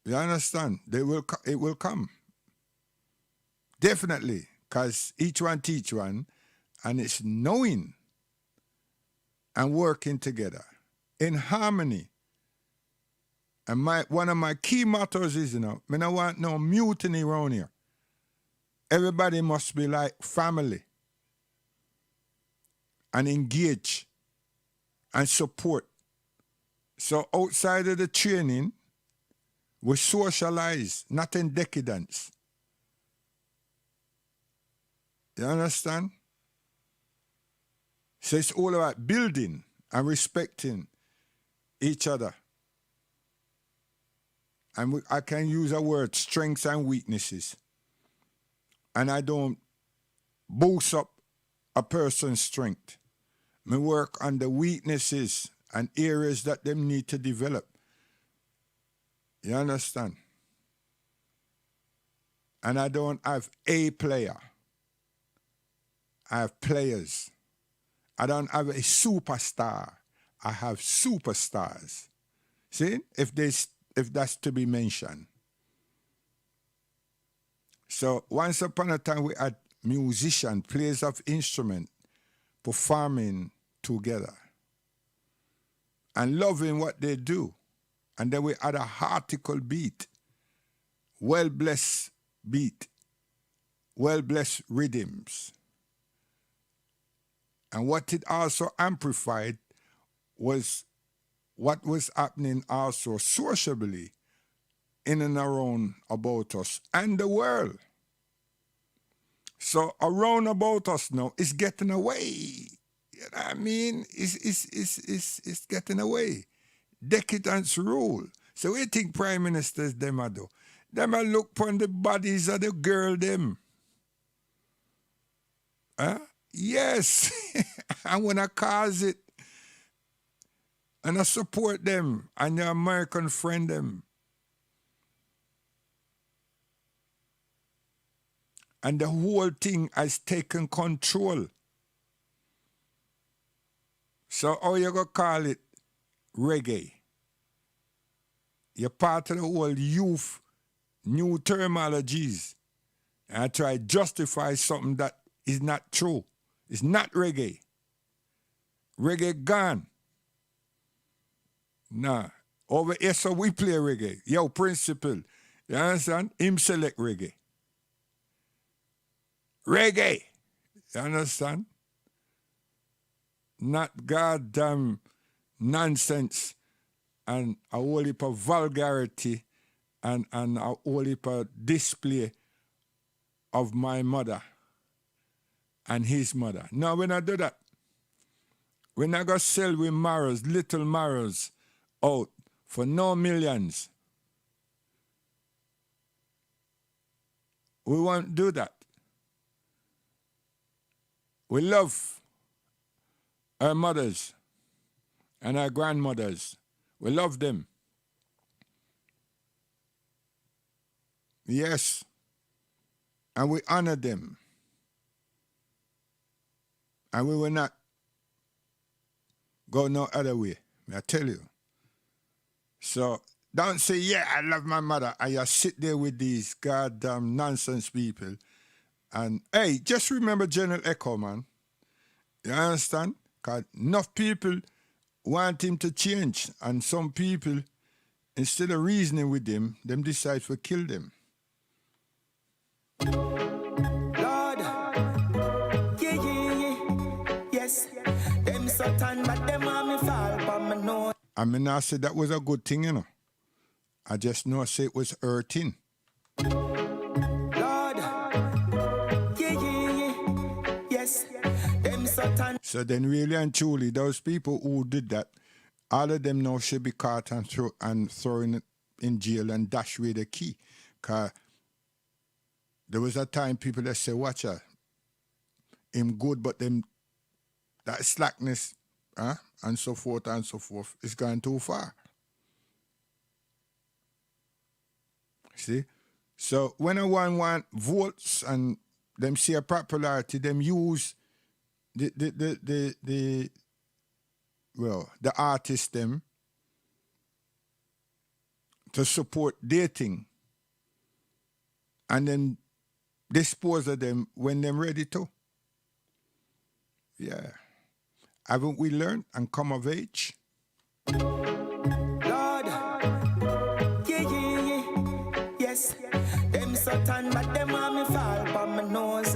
You understand? It will come. Definitely, because each one teach one, and it's knowing and working together in harmony. And one of my key mottos is, you know, I don't want no mutiny around here. Everybody must be like family and engage and support. So outside of the training, we socialize, not in decadence. You understand? So it's all about building and respecting each other. And I can use a word, strengths and weaknesses. And I don't boost up a person's strength. I work on the weaknesses and areas that them need to develop. You understand? And I don't have a player. I have players. I don't have a superstar. I have superstars. See? If that's to be mentioned. So once upon a time we had musicians, players of instrument, performing together and loving what they do. And then we had a heartical beat, well-blessed beat, well-blessed rhythms. And what it also amplified was what was happening also sociably in and around about us and the world. So around about us now is getting away. You know what I mean? It's getting away. Decadence rule. So what do you think prime ministers them a do? Them a look upon the bodies of the girl them. Huh? Yes. I wanna cause it. And I support them and your American friend them. And the whole thing has taken control. So how you gonna call it reggae? You're part of the whole youth, new terminologies. And I try to justify something that is not true. It's not reggae. Reggae gone. Nah. Over here, so we play reggae. Yo, principal. You understand? Him select reggae. Reggae. You understand? Not goddamn nonsense and a whole heap of vulgarity and a whole heap of display of my mother and his mother. No, we're not do that. We're not going to sell with marrows, little marrows, out for no millions. We won't do that. We love our mothers and our grandmothers. We love them. Yes. And we honor them. And we will not go no other way, I tell you. So don't say, yeah, I love my mother, and you sit there with these goddamn nonsense people. And hey, just remember General Echo, man. You understand? Because enough people want him to change, and some people, instead of reasoning with them decide to kill them. Lord, yes, them Satan, but them on me fall, but me know. I mean, I said that was a good thing, you know. I just know I say it was hurting. Lord, yes, them Satan. So then really and truly, those people who did that, all of them now should be caught and thrown in jail and dash away the key. Because there was a time people that say, watch her, him good, but them that slackness, and so forth, is going too far. See? So when a one want votes and them see a popularity, them use the artists them to support dating and then dispose of them when they're ready to. Yeah. Haven't we learned and come of age? Lord, yes, them Satan, but them on me fall, but me nose.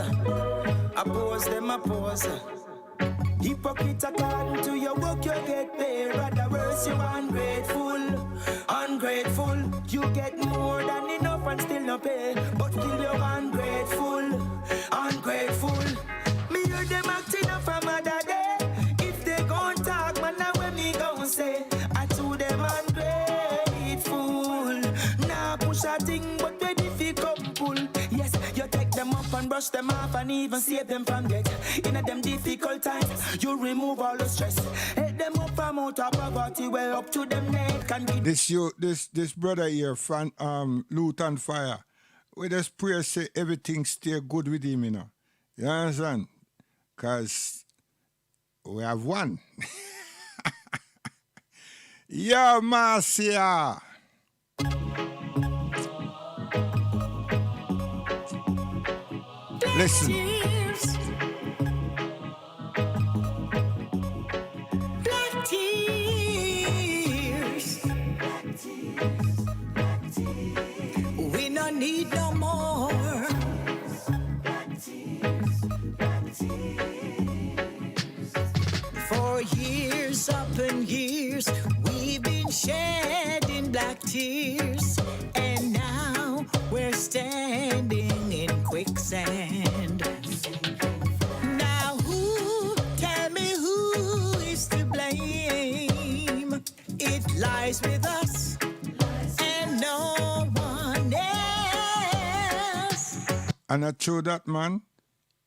Oppose them, oppose. Hypocrite, according to your work, you get paid. Rather worse, you ungrateful. Ungrateful, you get more than enough and still no pay. But kill you ungrateful. Ungrateful. Me hear them acting up from other day. If they gon' talk, man, now when me gon' say, I to them ungrateful. Nah, push a thing, but when if you come pull, yes, you take them up and brush them off and even save them from death. In a them difficult times, you remove all the stress. Help them up from out of poverty, well up to them neck. This brother here, Luton Fire, we just pray say everything stay good with him, you know. You understand? Because we have one. Yo, Marcia. Listen. Black tears. We don't need no more. For years, up and years, we've been shedding black tears, and now we're standing in quicksand. Now tell me who is to blame? It lies with us and no one else. And I true that, man,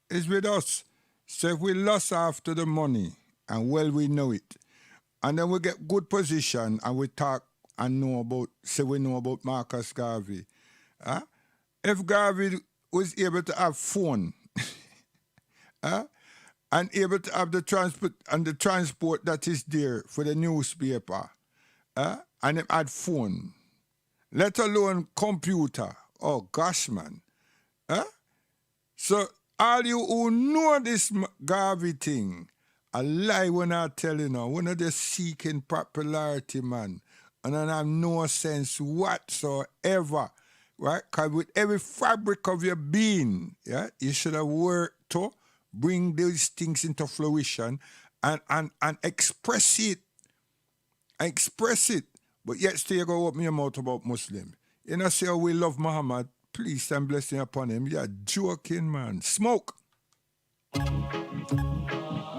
is with us. So if we lust after the money, and well we know it, and then we get good position and we talk and we know about Marcus Garvey. If Garvey was able to have phone and able to have the transport that is there for the newspaper, and him had phone, let alone computer, oh gosh, man. So all you who know this Garvey thing, a lie when I tell you now, we're not just seeking popularity, man. And I have no sense whatsoever, right? Because with every fabric of your being, yeah, you should have worked to bring these things into fruition and express it. Express it. But yet still you go open your mouth about Muslim. You know, say, oh, we love Muhammad. Peace and blessing upon him. You're joking, man. Smoke.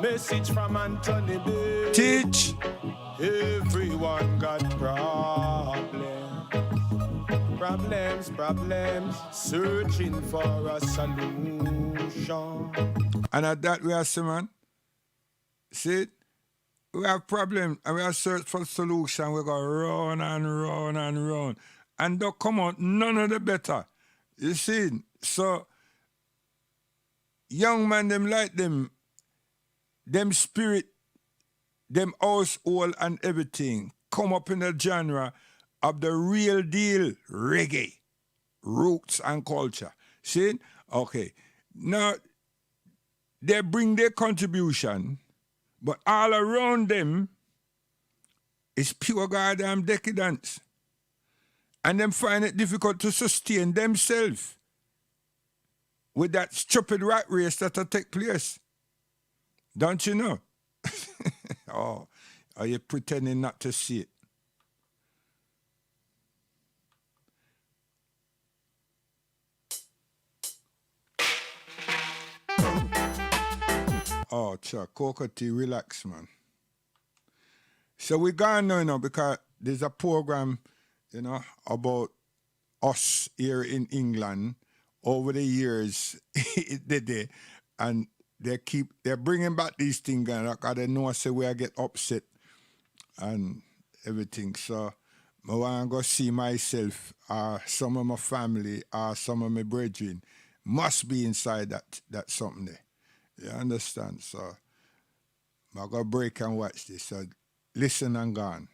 Message from Anthony B. Teach. Everyone got problems, searching for a solution. And at that we are saying, man, see, we have problem and we have search for solution. We go round and round and round. And don't come out none of the better. You see? So young man them like them spirit, them household and everything come up in the genre of the real deal reggae, roots and culture. See? Okay. Now they bring their contribution, but all around them is pure goddamn decadence. And them find it difficult to sustain themselves with that stupid rat race that will take place. Don't you know? Oh, are you pretending not to see it? Oh, Chuck, Cocoa Tea, relax, man. So we gone now, because there's a program, you know, about us here in England over the years, and they're bringing back these things, because they know I say we get upset and everything. So I want to go see myself, some of my family, some of my brethren must be inside that something there. You understand? So I'm going to break and watch this. So listen and go on.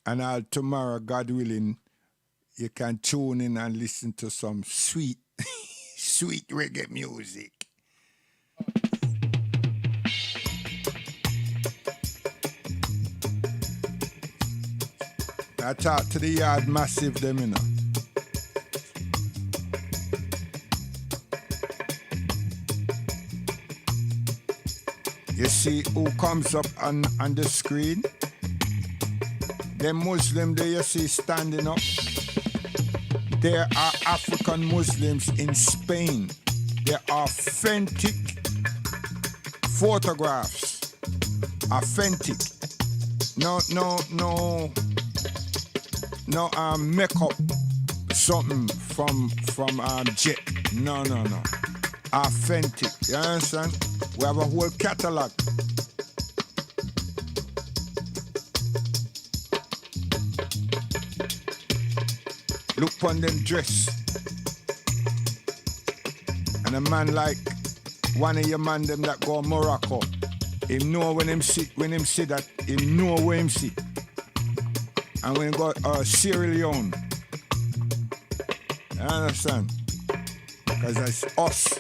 And tomorrow, God willing, you can tune in and listen to some sweet, sweet reggae music. I talk to the yard massive them, you know. You see who comes up on the screen? The Muslim there you see standing up. There are African Muslims in Spain. They're authentic photographs. Authentic. No makeup something from Jet. No. Authentic. You understand? We have a whole catalog. Look upon them dress. And a man like one of your man them that go to Morocco, him know when him see that, him know where him see. And when he go Sierra Leone, you understand? Because that's us.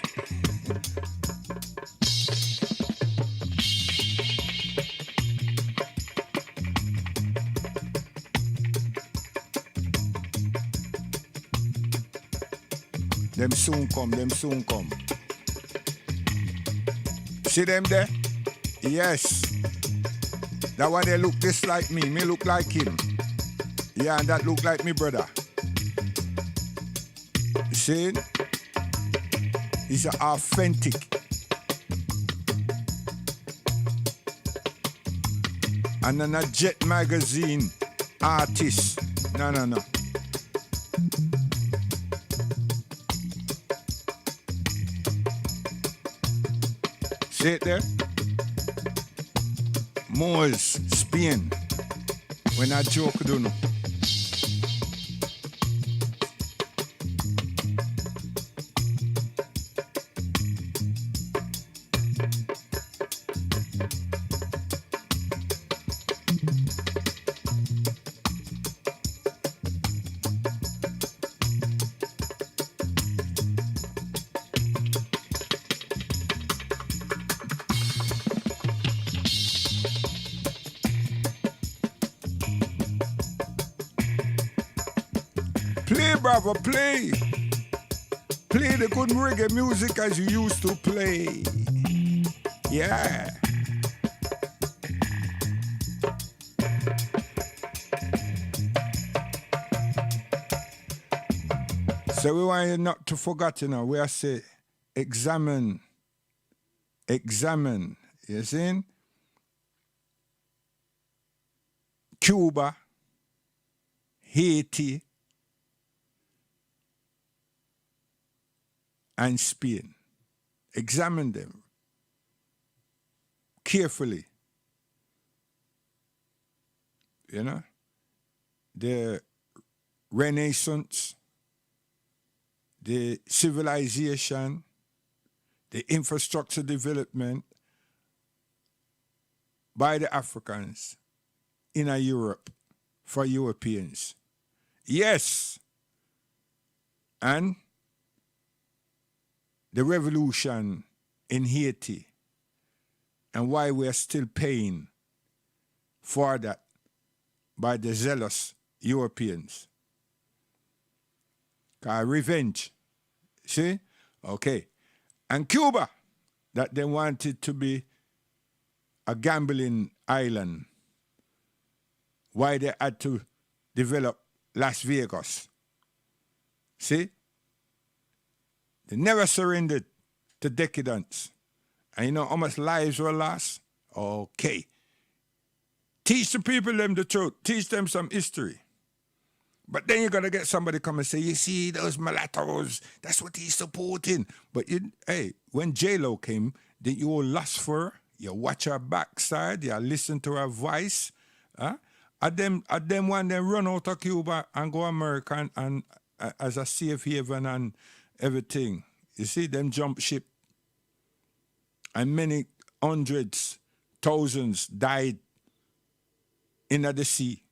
Them soon come. See them there? Yes. That one they look just like me look like him. Yeah, and that look like me brother. See? He's authentic. And then a Jet magazine artist. No. See it there? Moors, Spain. When I joke, don't know. Play, brother, play. Play the good reggae music as you used to play. Yeah. So we want you not to forget, we are say, examine. You see? Cuba, Haiti, and Spain. Examine them carefully. The Renaissance, the civilization, the infrastructure development by the Africans in Europe for Europeans. Yes. And the revolution in Haiti and why we are still paying for that by the zealous Europeans. Revenge. See? Okay. And Cuba, that they wanted to be a gambling island. Why they had to develop Las Vegas. See? They never surrendered to decadence. And you know how much lives were lost? Okay. Teach the people them the truth. Teach them some history. But then you're going to get somebody come and say, you see, those mulattoes, that's what he's supporting. But, when J-Lo came, did you all lust for her? You watch her backside, you listen to her voice. Huh? At them when they run out of Cuba and go America and as a safe haven and everything. You see, them jump ship. And many hundreds, thousands died in the sea.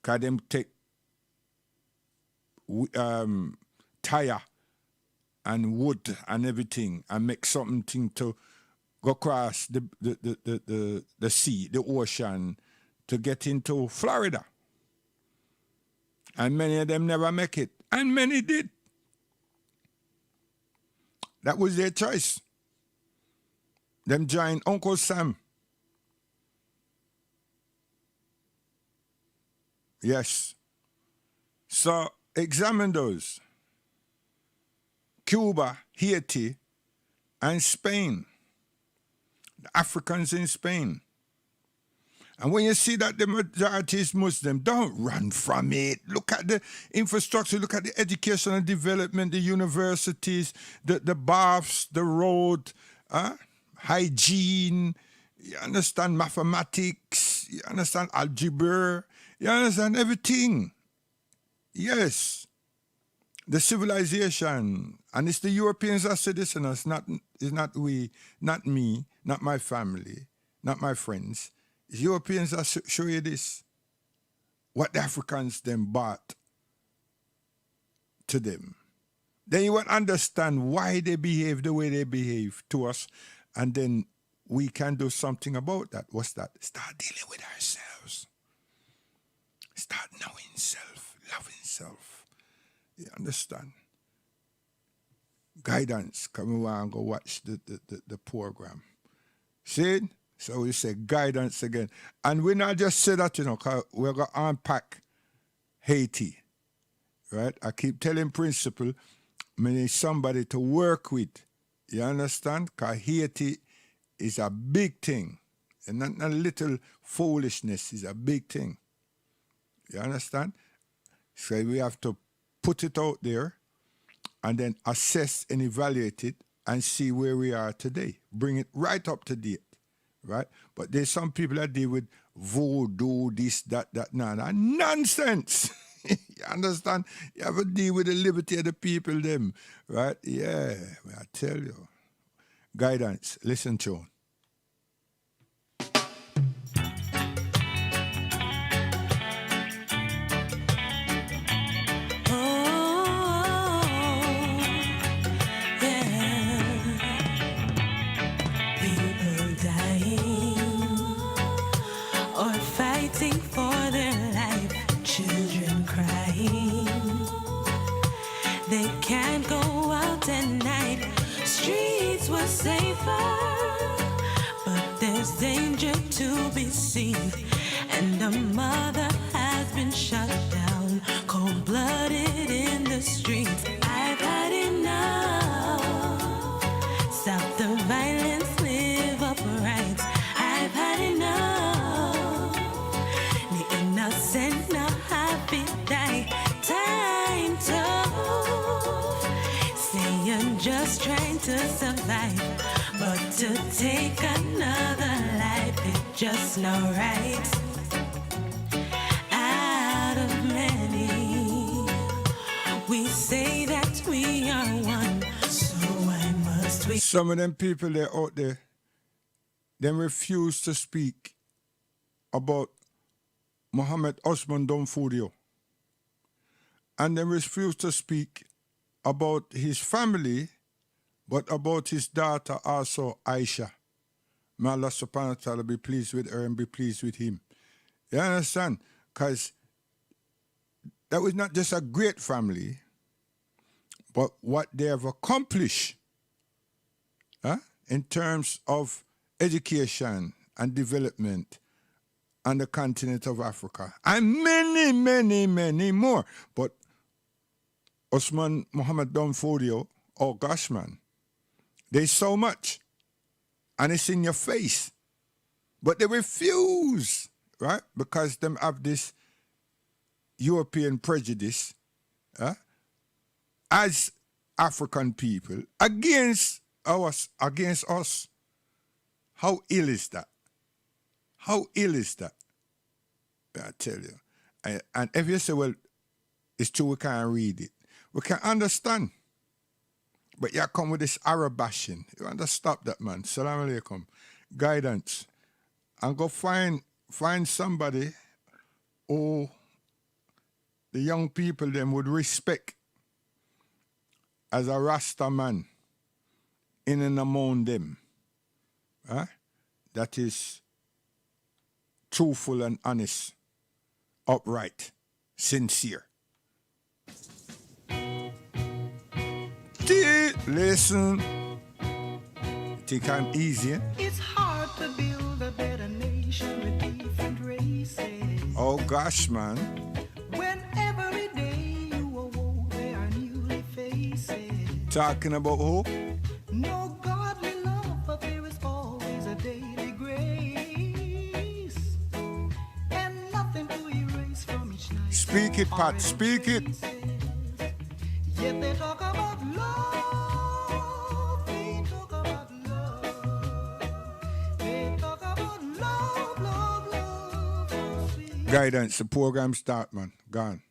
Because them take tire and wood and everything and make something to go across the sea, the ocean, to get into Florida. And many of them never make it. And many did. That was their choice. Them joined Uncle Sam. Yes. So examine those. Cuba, Haiti, and Spain. The Africans in Spain. And when you see that the majority is Muslim, don't run from it. Look at the infrastructure, look at the educational development, the universities, the baths, the road, hygiene, you understand mathematics, you understand algebra, you understand everything. Yes. The civilization, and it's the Europeans that say this, and it's not we, not me, not my family, not my friends. It's Europeans that show you this. What the Africans then brought to them. Then you will understand why they behave the way they behave to us, and then we can do something about that. What's that? Start dealing with ourselves. Start knowing self, loving self. You understand? Guidance. Come on and go watch the program. See it? So we say guidance again. And we not just say that, because we're going to unpack Haiti. Right? I keep telling principal, I need somebody to work with. You understand? Because Haiti is a big thing. And not a little foolishness is a big thing. You understand? So we have to put it out there and then assess and evaluate it and see where we are today. Bring it right up to date. Right? But there's some people that deal with voodoo, this, that, nonsense. You understand? You have to deal with the liberty of the people, them. Right? Yeah, I tell you. Guidance. Listen to him. They can't go safer, but there's danger to be seen. And a mother has been shut down, cold-blooded in the streets. I've had enough. Stop the violence, live upright. I've had enough. The innocent now happy die. Time tough. Say you're just trying to survive, but to take another life is just not right. Out of many, we say that we are one, so why must we? Some of them people there out there, them refuse to speak about Mohammed Osman Donfodio. And they refuse to speak about his family, but about his daughter also, Aisha. May Allah subhanahu wa ta'ala be pleased with her and be pleased with him. You understand? Because that was not just a great family, but what they have accomplished in terms of education and development on the continent of Africa. And many, many, many more. But Osman Mohammed Donfodio, oh gosh, man, there's so much. And it's in your face. But they refuse, right? Because them have this European prejudice as African people against us. How ill is that? How ill is that? I tell you. And if you say, well, it's true, we can't read it. We can understand. But you come with this Arab bashing. You want to stop that, man. Salam alaikum. Guidance. And go find somebody who the young people them would respect as a Rasta man in and among them. That is truthful and honest, upright, sincere. Listen, think I'm easy. It's hard to build a better nation with different races. Oh gosh, man. When every day you awoke, there are newly faces. Talking about who? No godly love, but there is always a daily grace. And nothing to erase from each night. Speak it, Pat, speak it. Yet they talk about love. They talk about love. They talk about love, love, love. Guidance, the program start, man. Gone.